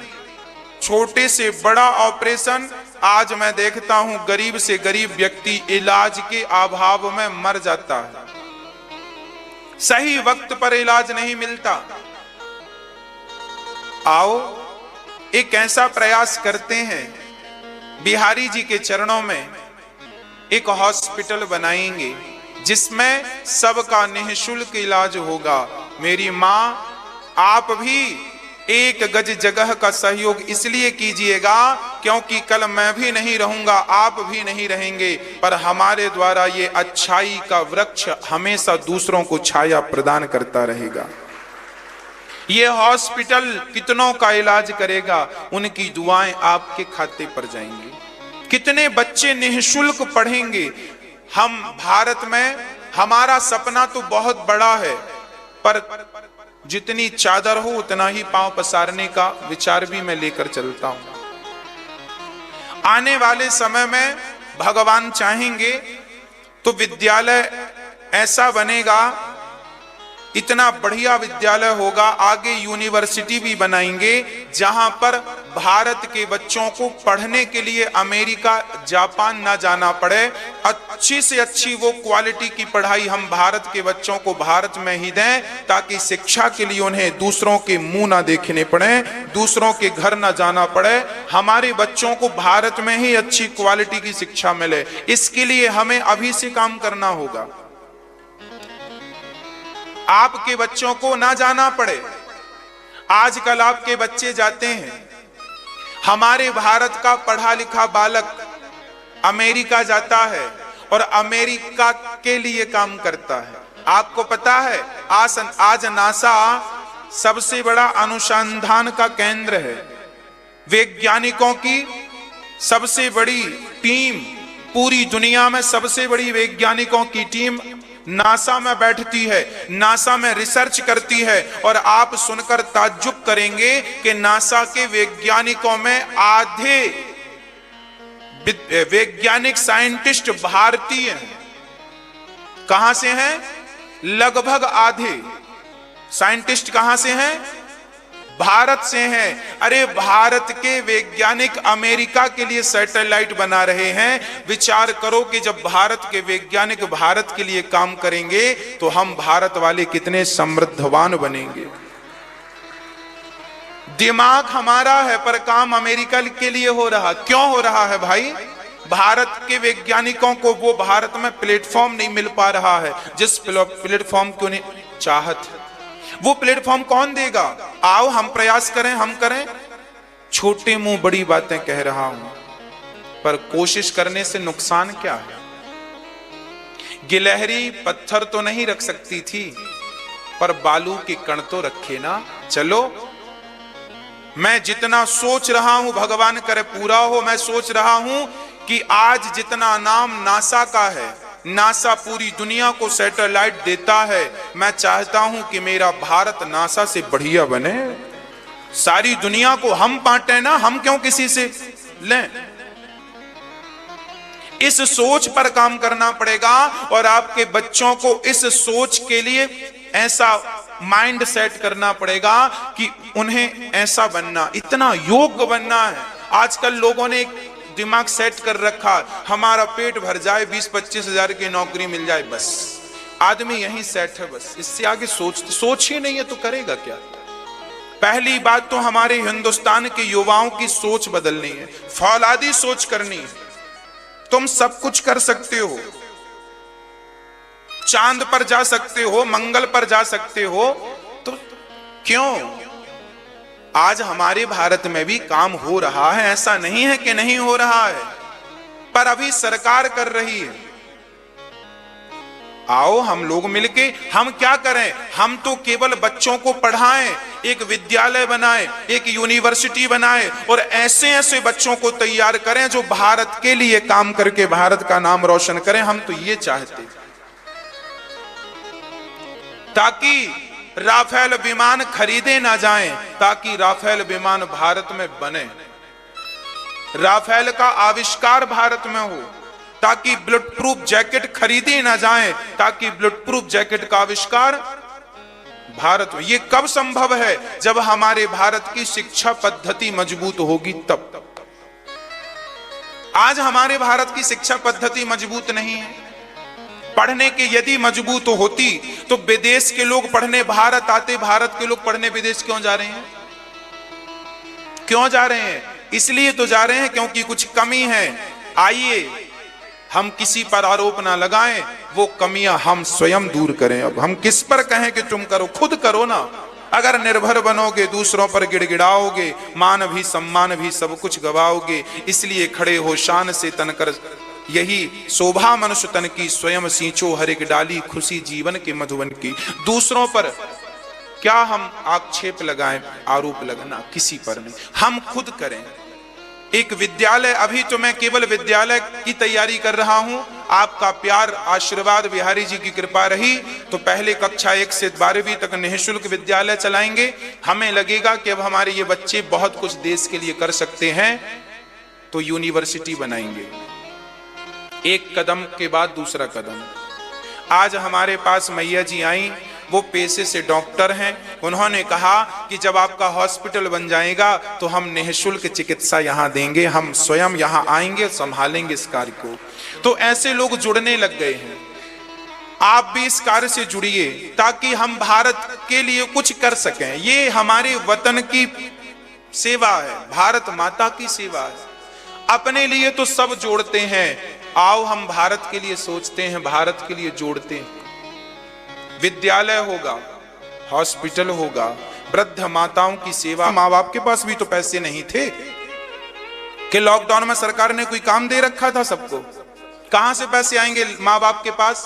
छोटे से बड़ा ऑपरेशन, आज मैं देखता हूं गरीब से गरीब व्यक्ति इलाज के अभाव में मर जाता है, सही वक्त पर इलाज नहीं मिलता। आओ एक ऐसा प्रयास करते हैं, बिहारी जी के चरणों में एक हॉस्पिटल बनाएंगे जिसमें सबका निःशुल्क इलाज होगा। मेरी मां, आप भी एक गज जगह का सहयोग इसलिए कीजिएगा क्योंकि कल मैं भी नहीं रहूंगा, आप भी नहीं रहेंगे, पर हमारे द्वारा ये अच्छाई का वृक्ष हमेशा दूसरों को छाया प्रदान करता रहेगा। ये हॉस्पिटल कितनों का इलाज करेगा, उनकी दुआएं आपके खाते पर जाएंगी। कितने बच्चे निःशुल्क पढ़ेंगे। हम भारत में, हमारा सपना तो बहुत बड़ा है, पर जितनी चादर हो उतना ही पांव पसारने का विचार भी मैं लेकर चलता हूं। आने वाले समय में भगवान चाहेंगे तो विद्यालय ऐसा बनेगा, इतना बढ़िया विद्यालय होगा, आगे यूनिवर्सिटी भी बनाएंगे जहां पर भारत के बच्चों को पढ़ने के लिए अमेरिका, जापान ना जाना पड़े। अच्छी से अच्छी वो क्वालिटी की पढ़ाई हम भारत के बच्चों को भारत में ही दें, ताकि शिक्षा के लिए उन्हें दूसरों के मुंह ना देखने पड़े, दूसरों के घर ना जाना पड़े। हमारे बच्चों को भारत में ही अच्छी क्वालिटी की शिक्षा मिले। इसके लिए हमें अभी से काम करना होगा। आपके बच्चों को ना जाना पड़े। आजकल आपके बच्चे जाते हैं, हमारे भारत का पढ़ा लिखा बालक अमेरिका जाता है और अमेरिका के लिए काम करता है। आपको पता है आज नासा सबसे बड़ा अनुसंधान का केंद्र है। वैज्ञानिकों की सबसे बड़ी टीम, पूरी दुनिया में सबसे बड़ी वैज्ञानिकों की टीम नासा में बैठती है, नासा में रिसर्च करती है। और आप सुनकर ताज्जुब करेंगे कि नासा के वैज्ञानिकों में आधे वैज्ञानिक साइंटिस्ट भारतीय हैं। कहां से हैं? लगभग आधे साइंटिस्ट कहां से हैं? भारत से हैं। अरे भारत के वैज्ञानिक अमेरिका के लिए सैटेलाइट बना रहे हैं। विचार करो कि जब भारत के वैज्ञानिक भारत के लिए काम करेंगे तो हम भारत वाले कितने समृद्धवान बनेंगे। दिमाग हमारा है पर काम अमेरिका के लिए हो रहा। क्यों हो रहा है भाई? भारत के वैज्ञानिकों को वो भारत में प्लेटफॉर्म नहीं मिल पा रहा है जिस प्लेटफॉर्म की उन्हें चाहत है। वो प्लेटफॉर्म कौन देगा? आओ हम प्रयास करें, हम करें। छोटे मुंह बड़ी बातें कह रहा हूं, पर कोशिश करने से नुकसान क्या है? गिलहरी पत्थर तो नहीं रख सकती थी, पर बालू के कण तो रखे ना। चलो, मैं जितना सोच रहा हूं भगवान करे पूरा हो। मैं सोच रहा हूं कि आज जितना नाम नासा का है, नासा पूरी दुनिया को सैटेलाइट देता है, मैं चाहता हूं कि मेरा भारत नासा से बढ़िया बने। सारी दुनिया को हम बांटे ना, हम क्यों किसी से लें? इस सोच पर काम करना पड़ेगा और आपके बच्चों को इस सोच के लिए ऐसा माइंड सेट करना पड़ेगा कि उन्हें ऐसा बनना, इतना योग्य बनना है। आजकल लोगों ने दिमाग सेट कर रखा, हमारा पेट भर जाए, 20-25 हजार की नौकरी मिल जाए, बस आदमी यही सेट है। बस इससे आगे सोच ही नहीं है तो करेगा क्या? पहली बात तो हमारे हिंदुस्तान के युवाओं की सोच बदलनी है, फौलादी सोच करनी है। तुम सब कुछ कर सकते हो, चांद पर जा सकते हो, मंगल पर जा सकते हो, तो क्यों? आज हमारे भारत में भी काम हो रहा है, ऐसा नहीं है कि नहीं हो रहा है, पर अभी सरकार कर रही है। आओ हम लोग मिलके हम क्या करें? हम तो केवल बच्चों को पढ़ाएं, एक विद्यालय बनाएं, एक यूनिवर्सिटी बनाएं और ऐसे ऐसे बच्चों को तैयार करें जो भारत के लिए काम करके भारत का नाम रोशन करें। हम तो ये चाहते हैं, ताकि राफेल विमान खरीदे ना जाएं, ताकि राफेल विमान भारत में बने, राफेल का आविष्कार भारत में हो, ताकि बुलेट प्रूफ जैकेट खरीदी ना जाएं, ताकि बुलेट प्रूफ जैकेट का आविष्कार भारत में। ये कब संभव है? जब हमारे भारत की शिक्षा पद्धति मजबूत होगी तब। आज हमारे भारत की शिक्षा पद्धति मजबूत नहीं है। पढ़ने के यदि मजबूत होती तो विदेश के लोग पढ़ने भारत आते। भारत के लोग पढ़ने विदेश क्यों जा रहे हैं? क्यों जा रहे हैं? इसलिए तो जा रहे हैं क्योंकि कुछ कमी है। आइए हम किसी पर आरोप ना लगाएं, वो कमियां हम स्वयं दूर करें। अब हम किस पर कहें कि तुम करो? खुद करो ना। अगर निर्भर बनोगे दूसरों पर गिड़गिड़ाओगे, मान भी सम्मान भी सब कुछ गवाओगे। इसलिए खड़े हो शान से तनकर, यही शोभा मनुष्य तन की, स्वयं सींचो हर एक डाली, खुशी जीवन के मधुबन की। दूसरों पर क्या हम आक्षेप लगाएं, आरोप लगना किसी पर नहीं, हम खुद करें। एक विद्यालय, अभी तो मैं केवल विद्यालय की तैयारी कर रहा हूं, आपका प्यार आशीर्वाद बिहारी जी की कृपा रही तो पहले कक्षा 1 से 12वीं तक निःशुल्क विद्यालय चलाएंगे। हमें लगेगा कि अब हमारे ये बच्चे बहुत कुछ देश के लिए कर सकते हैं तो यूनिवर्सिटी बनाएंगे। एक कदम के बाद दूसरा कदम। आज हमारे पास मैया जी आई, वो पेशे से डॉक्टर हैं। उन्होंने कहा कि जब आपका हॉस्पिटल बन जाएगा तो हम निःशुल्क चिकित्सा यहाँ देंगे, हम स्वयं यहाँ आएंगे, संभालेंगे इस कार्य को। तो ऐसे लोग जुड़ने लग गए हैं। आप भी इस कार्य से जुड़िए ताकि हम भारत के लिए कुछ कर सकें। ये हमारे वतन की सेवा है, भारत माता की सेवा है। अपने लिए तो सब जोड़ते हैं, आओ हम भारत के लिए सोचते हैं, भारत के लिए जोड़ते हैं। विद्यालय होगा, हॉस्पिटल होगा, वृद्ध माताओं की सेवा। माँ बाप के पास भी तो पैसे नहीं थे कि लॉकडाउन में सरकार ने कोई काम दे रखा था सबको, कहां से पैसे आएंगे माँ बाप के पास?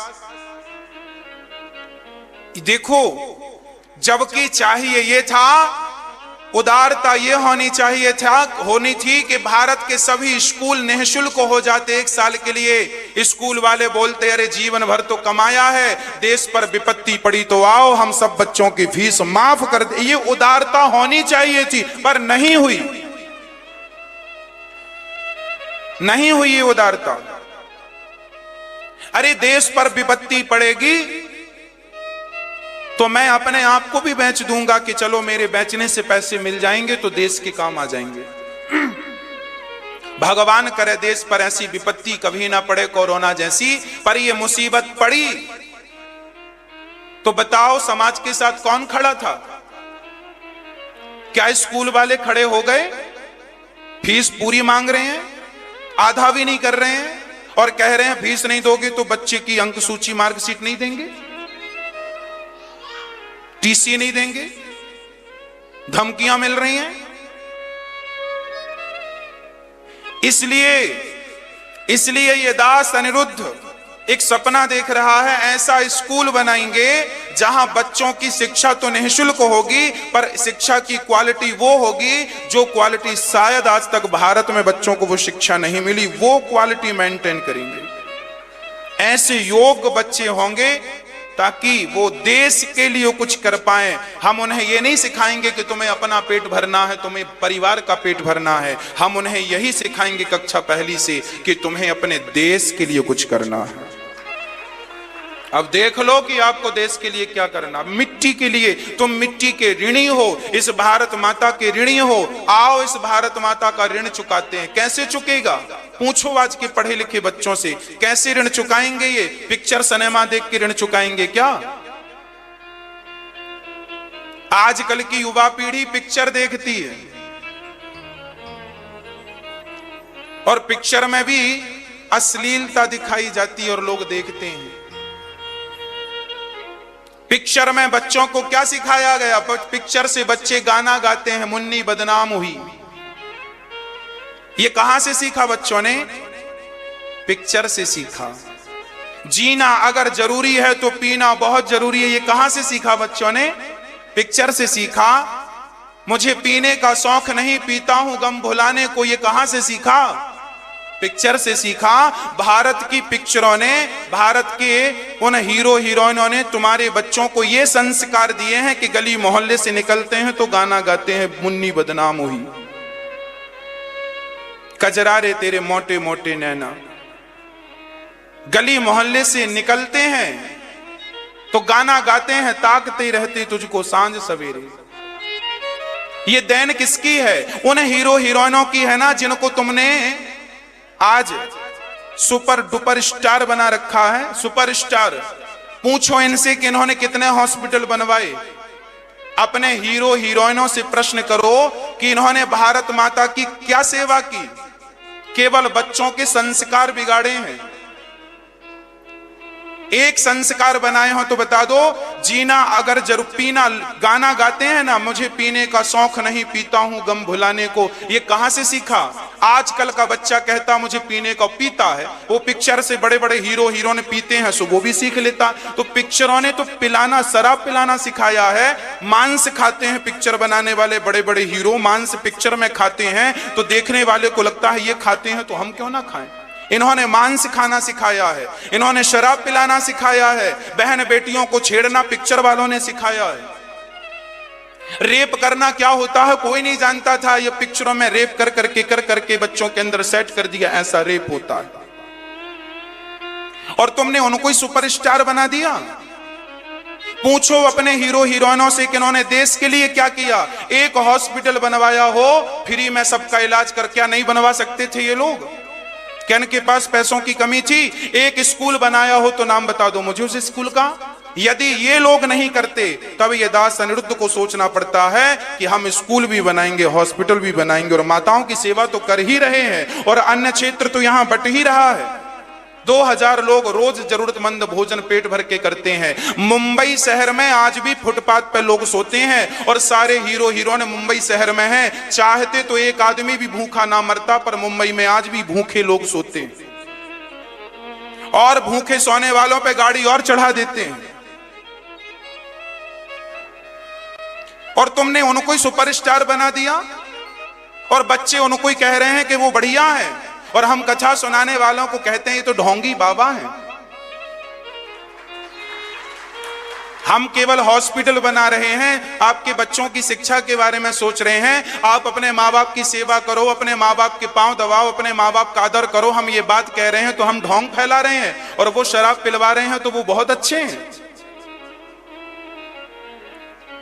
देखो, जबकि चाहिए ये था, उदारता ये होनी थी कि भारत के सभी स्कूल निःशुल्क हो जाते 1 साल के लिए। स्कूल वाले बोलते अरे जीवन भर तो कमाया है, देश पर विपत्ति पड़ी तो आओ हम सब बच्चों की फीस माफ कर दे। ये उदारता होनी चाहिए थी, पर नहीं हुई, नहीं हुई ये उदारता। अरे देश पर विपत्ति पड़ेगी तो मैं अपने आप को भी बेच दूंगा कि चलो मेरे बेचने से पैसे मिल जाएंगे तो देश के काम आ जाएंगे। भगवान करे देश पर ऐसी विपत्ति कभी ना पड़े कोरोना जैसी, पर ये मुसीबत पड़ी तो बताओ समाज के साथ कौन खड़ा था? क्या स्कूल वाले खड़े हो गए? फीस पूरी मांग रहे हैं, आधा भी नहीं कर रहे हैं और कह रहे हैं फीस नहीं दोगे तो बच्चे की अंक सूची मार्कशीट नहीं देंगे, टीसी नहीं देंगे, धमकियां मिल रही हैं। इसलिए ये दास अनिरुद्ध एक सपना देख रहा है, ऐसा स्कूल बनाएंगे जहां बच्चों की शिक्षा तो निःशुल्क होगी पर शिक्षा की क्वालिटी वो होगी जो क्वालिटी शायद आज तक भारत में बच्चों को वो शिक्षा नहीं मिली, वो क्वालिटी मेंटेन करेंगे। ऐसे योग्य बच्चे होंगे ताकि वो देश के लिए कुछ कर पाएं। हम उन्हें ये नहीं सिखाएंगे कि तुम्हें अपना पेट भरना है, तुम्हें परिवार का पेट भरना है। हम उन्हें यही सिखाएंगे कक्षा 1 से कि तुम्हें अपने देश के लिए कुछ करना है। अब देख लो कि आपको देश के लिए क्या करना। मिट्टी के लिए तुम मिट्टी के ऋणी हो, इस भारत माता के ऋणी हो। आओ इस भारत माता का ऋण चुकाते हैं। कैसे चुकेगा? पूछो आज के पढ़े लिखे बच्चों से, कैसे ऋण चुकाएंगे? ये पिक्चर सिनेमा देख के ऋण चुकाएंगे क्या? आजकल की युवा पीढ़ी पिक्चर देखती है और पिक्चर में भी अश्लीलता दिखाई जाती है और लोग देखते हैं। पिक्चर में बच्चों को क्या सिखाया गया? पिक्चर से बच्चे गाना गाते हैं, मुन्नी बदनाम हुई। ये कहां से सीखा बच्चों ने? पिक्चर से सीखा। जीना अगर जरूरी है तो पीना बहुत जरूरी है, ये कहां से सीखा बच्चों ने? पिक्चर से सीखा। मुझे पीने का शौक नहीं, पीता हूं गम भुलाने को, ये कहां से सीखा? पिक्चर से सीखा। भारत की पिक्चरों ने, भारत के उन हीरो हीरोइनों ने तुम्हारे बच्चों को ये संस्कार दिए हैं कि गली मोहल्ले से निकलते हैं तो गाना गाते हैं, मुन्नी बदनाम हुई, कजरा रे तेरे मोटे मोटे नैना। गली मोहल्ले से निकलते हैं तो गाना गाते हैं, ताकते रहते तुझको सांझ सवेरे। ये देन किसकी है? उन हीरो हीरोइनों की है ना जिनको तुमने आज सुपर डुपर स्टार बना रखा है, सुपरस्टार। पूछो इनसे कि इन्होंने कितने हॉस्पिटल बनवाए। अपने हीरो हीरोइनों से प्रश्न करो कि इन्होंने भारत माता की क्या सेवा की? केवल बच्चों के संस्कार बिगाड़े हैं। एक संस्कार बनाए हो तो बता दो। जीना अगर जरूर पीना, गाना गाते हैं ना, मुझे पीने का शौक नहीं, पीता हूं गम भुलाने को, ये कहां से सीखा? आजकल का बच्चा कहता मुझे पीने का, पीता है वो पिक्चर से, बड़े बड़े हीरो हीरोइन पीते हैं सो वो भी सीख लेता। तो पिक्चरों ने तो पिलाना, शराब पिलाना सिखाया है। मांस खाते हैं पिक्चर बनाने वाले बड़े बड़े हीरो, मांस पिक्चर में खाते हैं तो देखने वाले को लगता है ये खाते हैं तो हम क्यों ना खाएं। इन्होंने मांस खाना सिखाया है, इन्होंने शराब पिलाना सिखाया है, बहन बेटियों को छेड़ना पिक्चर वालों ने सिखाया है। रेप करना क्या होता है कोई नहीं जानता था, ये पिक्चरों में रेप कर करके बच्चों के अंदर सेट कर दिया, ऐसा रेप होता है। और तुमने उनको ही सुपरस्टार बना दिया। पूछो अपने हीरो हीरोइनों से कि इन्होंने देश के लिए क्या किया। एक हॉस्पिटल बनवाया हो फ्री में सबका इलाज कर, क्या नहीं बनवा सकते थे ये लोग? क्या इनके पास पैसों की कमी थी? एक स्कूल बनाया हो तो नाम बता दो मुझे उस स्कूल का। यदि ये लोग नहीं करते तब ये दास अनिरुद्ध को सोचना पड़ता है कि हम स्कूल भी बनाएंगे, हॉस्पिटल भी बनाएंगे, और माताओं की सेवा तो कर ही रहे हैं और अन्य क्षेत्र तो यहां बट ही रहा है। 2000 लोग रोज जरूरतमंद भोजन पेट भर के करते हैं। मुंबई शहर में आज भी फुटपाथ पे लोग सोते हैं और सारे हीरो हीरोइन मुंबई शहर में हैं। चाहते तो एक आदमी भी भूखा ना मरता, पर मुंबई में आज भी भूखे लोग सोते हैं और भूखे सोने वालों पे गाड़ी और चढ़ा देते हैं। और तुमने उनको ही सुपरस्टार बना दिया और बच्चे उनको ही कह रहे हैं कि वो बढ़िया है, और हम कथा सुनाने वालों को कहते हैं ये तो ढोंगी बाबा हैं। हम केवल हॉस्पिटल बना रहे हैं, आपके बच्चों की शिक्षा के बारे में सोच रहे हैं। आप अपने माँ बाप की सेवा करो, अपने माँ बाप के पांव दबाओ, अपने माँ बाप का आदर करो। हम ये बात कह रहे हैं तो हम ढोंग फैला रहे हैं, और वो शराब पिलवा रहे हैं तो वो बहुत अच्छे हैं।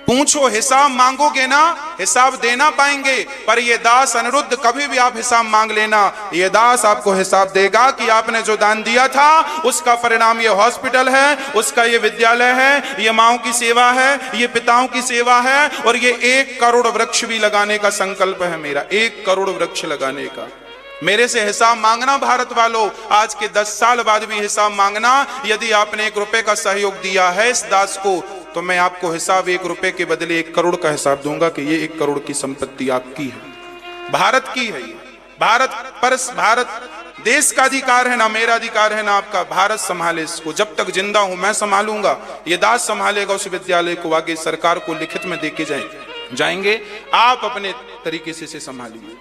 पूछो, हिसाब मांगोगे ना, हिसाब देना पाएंगे। पर ये दास अनिरुद्ध, कभी भी आप हिसाब मांग लेना, ये दास आपको हिसाब देगा कि आपने जो दान दिया था उसका परिणाम ये हॉस्पिटल है, उसका ये विद्यालय है, ये माओं की सेवा है, ये पिताओं की सेवा है, और ये 1 करोड़ वृक्ष भी लगाने का संकल्प है मेरा, 1 करोड़ वृक्ष लगाने का। मेरे से हिसाब मांगना भारत वालों, आज के 10 साल बाद भी हिसाब मांगना। यदि आपने 1 रुपए का सहयोग दिया है इस दास को, तो मैं आपको हिसाब 1 रुपए के बदले 1 करोड़ का हिसाब दूंगा कि ये 1 करोड़ की संपत्ति आपकी है, भारत की है। भारत देश का अधिकार है ना, मेरा अधिकार है ना आपका। भारत संभाले इसको, जब तक जिंदा हूं मैं संभालूंगा, ये दास संभालेगा उस विद्यालय को। आगे सरकार को लिखित में देके जाएंगे, आप अपने तरीके से संभालिए,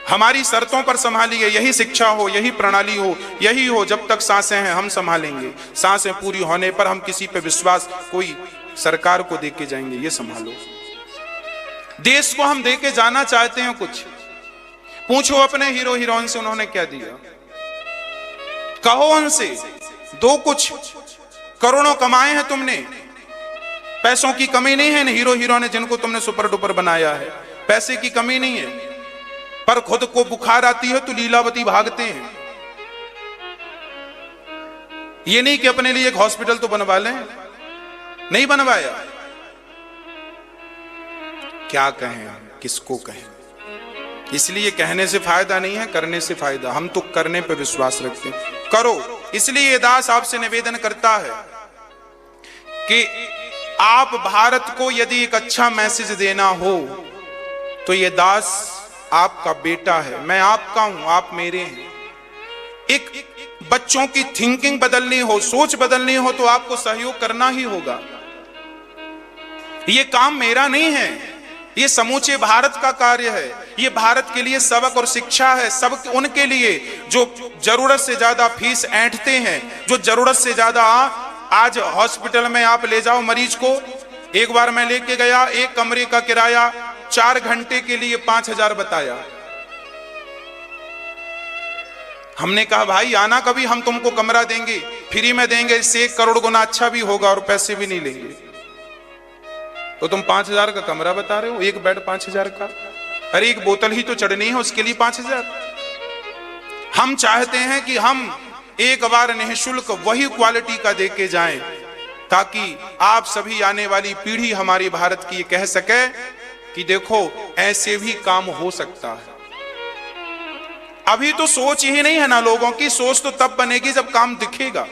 हमारी शर्तों पर संभालिए। यही शिक्षा हो, यही प्रणाली हो, यही हो। जब तक सांसें हैं हम संभालेंगे, सांसें पूरी होने पर हम किसी पे विश्वास, कोई सरकार को देके जाएंगे, ये संभालो। देश को हम देके जाना चाहते हैं कुछ। पूछो अपने हीरो हीरोइन से उन्होंने क्या दिया, कहो उनसे, दो कुछ। करोड़ों कमाए हैं तुमने, पैसों की कमी नहीं है। हीरो हीरोइन जिनको तुमने सुपर डुपर बनाया है, पैसे की कमी नहीं है। पर खुद को बुखार आती है तो लीलावती भागते हैं। ये नहीं कि अपने लिए एक हॉस्पिटल तो बनवा लें, नहीं बनवाया। क्या कहें, किसको कहें? इसलिए कहने से फायदा नहीं है, करने से फायदा। हम तो करने पे विश्वास रखते हैं, करो। इसलिए ये दास आपसे निवेदन करता है कि आप भारत को यदि एक अच्छा मैसेज देना हो तो ये दास आपका बेटा है, मैं आपका हूं, आप मेरे हैं। एक बच्चों की थिंकिंग बदलनी हो, सोच बदलनी हो तो आपको सहयोग करना ही होगा। ये काम मेरा नहीं है, ये समूचे भारत का कार्य है। ये भारत के लिए सबक और शिक्षा है, सब उनके लिए जो जरूरत से ज्यादा फीस ऐंठते हैं, जो जरूरत से ज्यादा। आज हॉस्पिटल में आप ले जाओ मरीज को, एक बार मैं लेके गया, एक कमरे का किराया 4 घंटे के लिए 5000 बताया। हमने कहा भाई आना कभी, हम तुमको कमरा देंगे, फ्री में देंगे, इससे 1 करोड़ गुना अच्छा भी होगा और पैसे भी नहीं लेंगे। तो तुम 5000 का कमरा बता रहे हो, एक बेड 5000 का? अरे एक बोतल ही तो चढ़नी है, उसके लिए 5000। हम चाहते हैं कि हम एक बार निःशुल्क वही क्वालिटी का देके जाएं, ताकि आप सभी आने वाली पीढ़ी हमारी भारत की कह सके कि देखो ऐसे भी काम हो सकता है। अभी तो सोच ही नहीं है ना लोगों की, सोच तो तब बनेगी जब काम दिखेगा।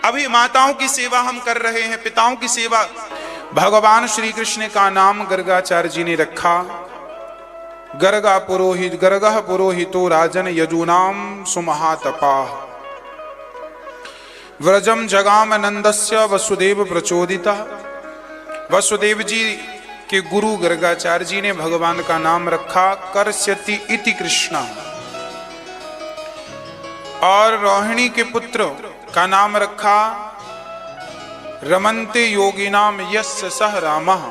अभी माताओं की सेवा हम कर रहे हैं, पिताओं की सेवा। भगवान श्री कृष्ण का नाम गर्गाचार्य जी ने रखा। गर्गा पुरोहित, गर्गः पुरोहितो राजन यजूनाम सुमहातपा। व्रजम जगाम नंदस्य वसुदेव प्रचोदिता। वसुदेव जी के गुरु गर्गाचार्य जी ने भगवान का नाम रखा कर्ष्यति इति कृष्णा। और रोहिणी के पुत्र का नाम रखा रमन्ते योगिनाम यस्य सह रामः।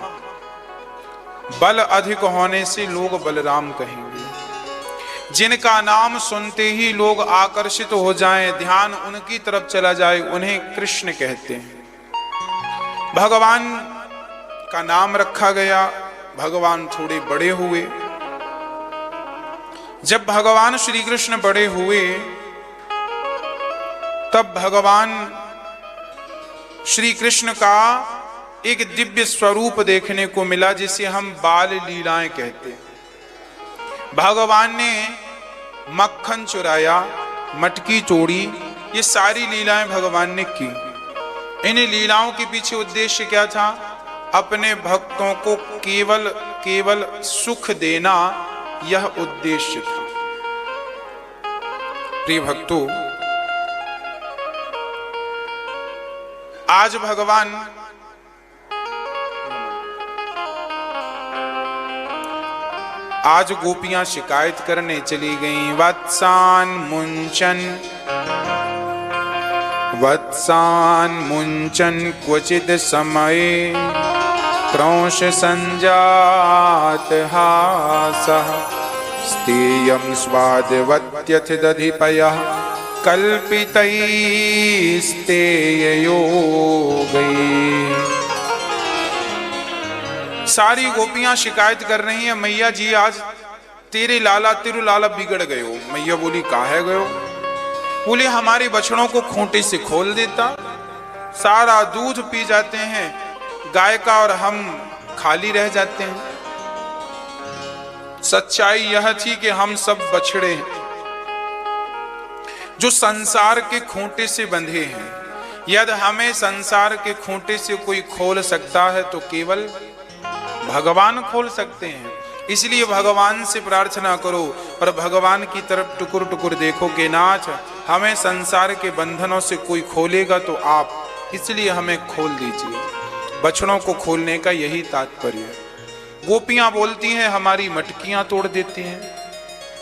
बल अधिक होने से लोग बलराम कहेंगे। जिनका नाम सुनते ही लोग आकर्षित हो जाएं, ध्यान उनकी तरफ चला जाए, उन्हें कृष्ण कहते हैं। भगवान का नाम रखा गया। भगवान थोड़े बड़े हुए। जब भगवान श्री कृष्ण बड़े हुए तब भगवान श्री कृष्ण का एक दिव्य स्वरूप देखने को मिला, जिसे हम बाल लीलाएं कहते हैं। भगवान ने मक्खन चुराया, मटकी तोड़ी, ये सारी लीलाएं भगवान ने की। इन लीलाओं के पीछे उद्देश्य क्या था? अपने भक्तों को केवल सुख देना, यह उद्देश्य था। प्रिय भक्तों, आज भगवान आज गोपियां शिकायत करने चली गईं। वत्सान मुंचन क्वचित समये क्रौश संजात हासः। स्तेयं स्वादवत्यथ दधिपयः कल्पितैस्तेययोगैः। सारी गोपियां शिकायत कर रही हैं, मैया जी आज तेरे लाला तिरुलाला बिगड़ गए हो। मैया बोली, काहे गए हो? बोले, हमारे बछड़ों को खूंटे से खोल देता, सारा दूध पी जाते हैं गाय का और हम खाली रह जाते हैं। सच्चाई यह थी कि हम सब बछड़े हैं जो संसार के खूंटे से बंधे हैं। यदि हमें संसार के खूंटे से कोई खोल सकता है तो केवल भगवान खोल सकते हैं। इसलिए भगवान से प्रार्थना करो और भगवान की तरफ टुकुर टुकुर देखो कि नाथ, हमें संसार के बंधनों से कोई खोलेगा तो आप, इसलिए हमें खोल दीजिए। बछड़ों को खोलने का यही तात्पर्य है। गोपियां बोलती हैं, हमारी मटकियां तोड़ देती हैं।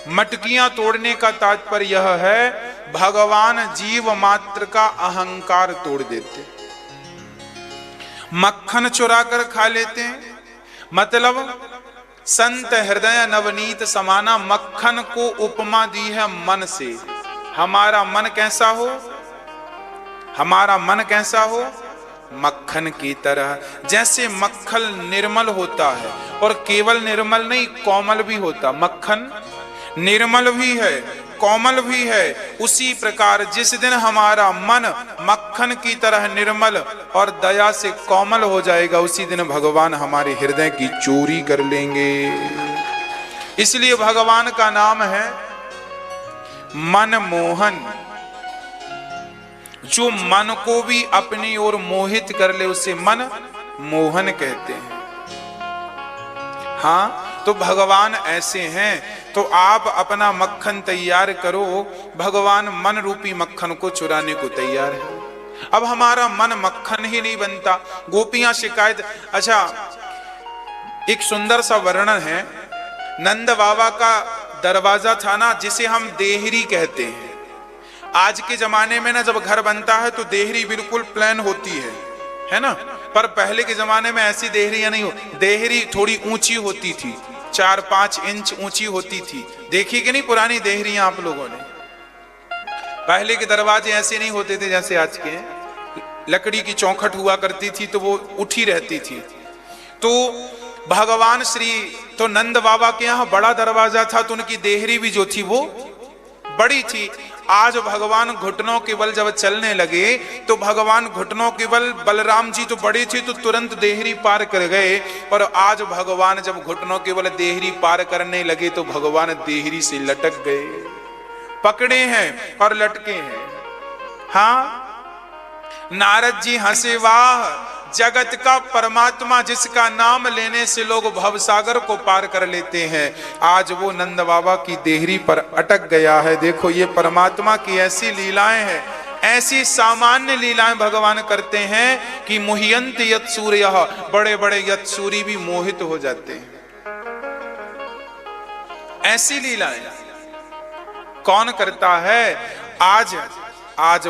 मटकियां तोड़ने का तात्पर्य यह है, भगवान जीव मात्र का अहंकार तोड़ देते। मक्खन चुरा कर खा लेते हैं, मतलब संत हृदय नवनीत समाना। मक्खन को उपमा दी है मन से। हमारा मन कैसा हो? हमारा मन कैसा हो? मक्खन की तरह। जैसे मक्खन निर्मल होता है, और केवल निर्मल नहीं, कोमल भी होता। मक्खन निर्मल भी है, कोमल भी है। उसी प्रकार जिस दिन हमारा मन मक्खन की तरह निर्मल और दया से कोमल हो जाएगा, उसी दिन भगवान हमारे हृदय की चोरी कर लेंगे। इसलिए भगवान का नाम है मनमोहन। जो मन को भी अपनी ओर मोहित कर ले, उसे मन मोहन कहते हैं। हाँ, तो भगवान ऐसे हैं। तो आप अपना मक्खन तैयार करो, भगवान मन रूपी मक्खन को चुराने को तैयार है। अब हमारा मन मक्खन ही नहीं बनता। गोपियां शिकायत। अच्छा, एक सुंदर सा वर्णन है। नंद बाबा का दरवाजा था ना, जिसे हम देहरी कहते हैं। आज के जमाने में ना, जब घर बनता है तो देहरी बिल्कुल प्लेन होती है ना। पर पहले के जमाने में ऐसी देहरियां नहीं हो। देहरी थोड़ी ऊंची होती थी, 4-5 इंच ऊंची होती थी। देखी कि नहीं पुरानी देहरियां आप लोगों ने? पहले के दरवाजे ऐसे नहीं होते थे जैसे आज के। लकड़ी की चौखट हुआ करती थी, तो वो उठी रहती थी। तो भगवान श्री तो नंद बाबा के यहाँ बड़ा दरवाजा था, तो उनकी देहरी भी जो थी वो बड़ी थी। आज भगवान घुटनों के बल जब चलने लगे तो भगवान घुटनों के बल, बलराम जी तो बड़े थे तो तुरंत देहरी पार कर गए, और आज भगवान जब घुटनों के बल देहरी पार करने लगे तो भगवान देहरी से लटक गए, पकड़े हैं और लटके हैं। हाँ, नारद जी हंसे, वाह, जगत का परमात्मा जिसका नाम लेने से लोग भवसागर को पार कर लेते हैं, आज वो नंद बाबा की देहरी पर अटक गया है। देखो ये परमात्मा की ऐसी लीलाएं हैं, ऐसी सामान्य लीलाएं भगवान करते हैं कि मुह्यंत यत् सूर्यः, बड़े बड़े यत् सूरी भी मोहित हो जाते हैं। ऐसी लीलाएं कौन करता है? आज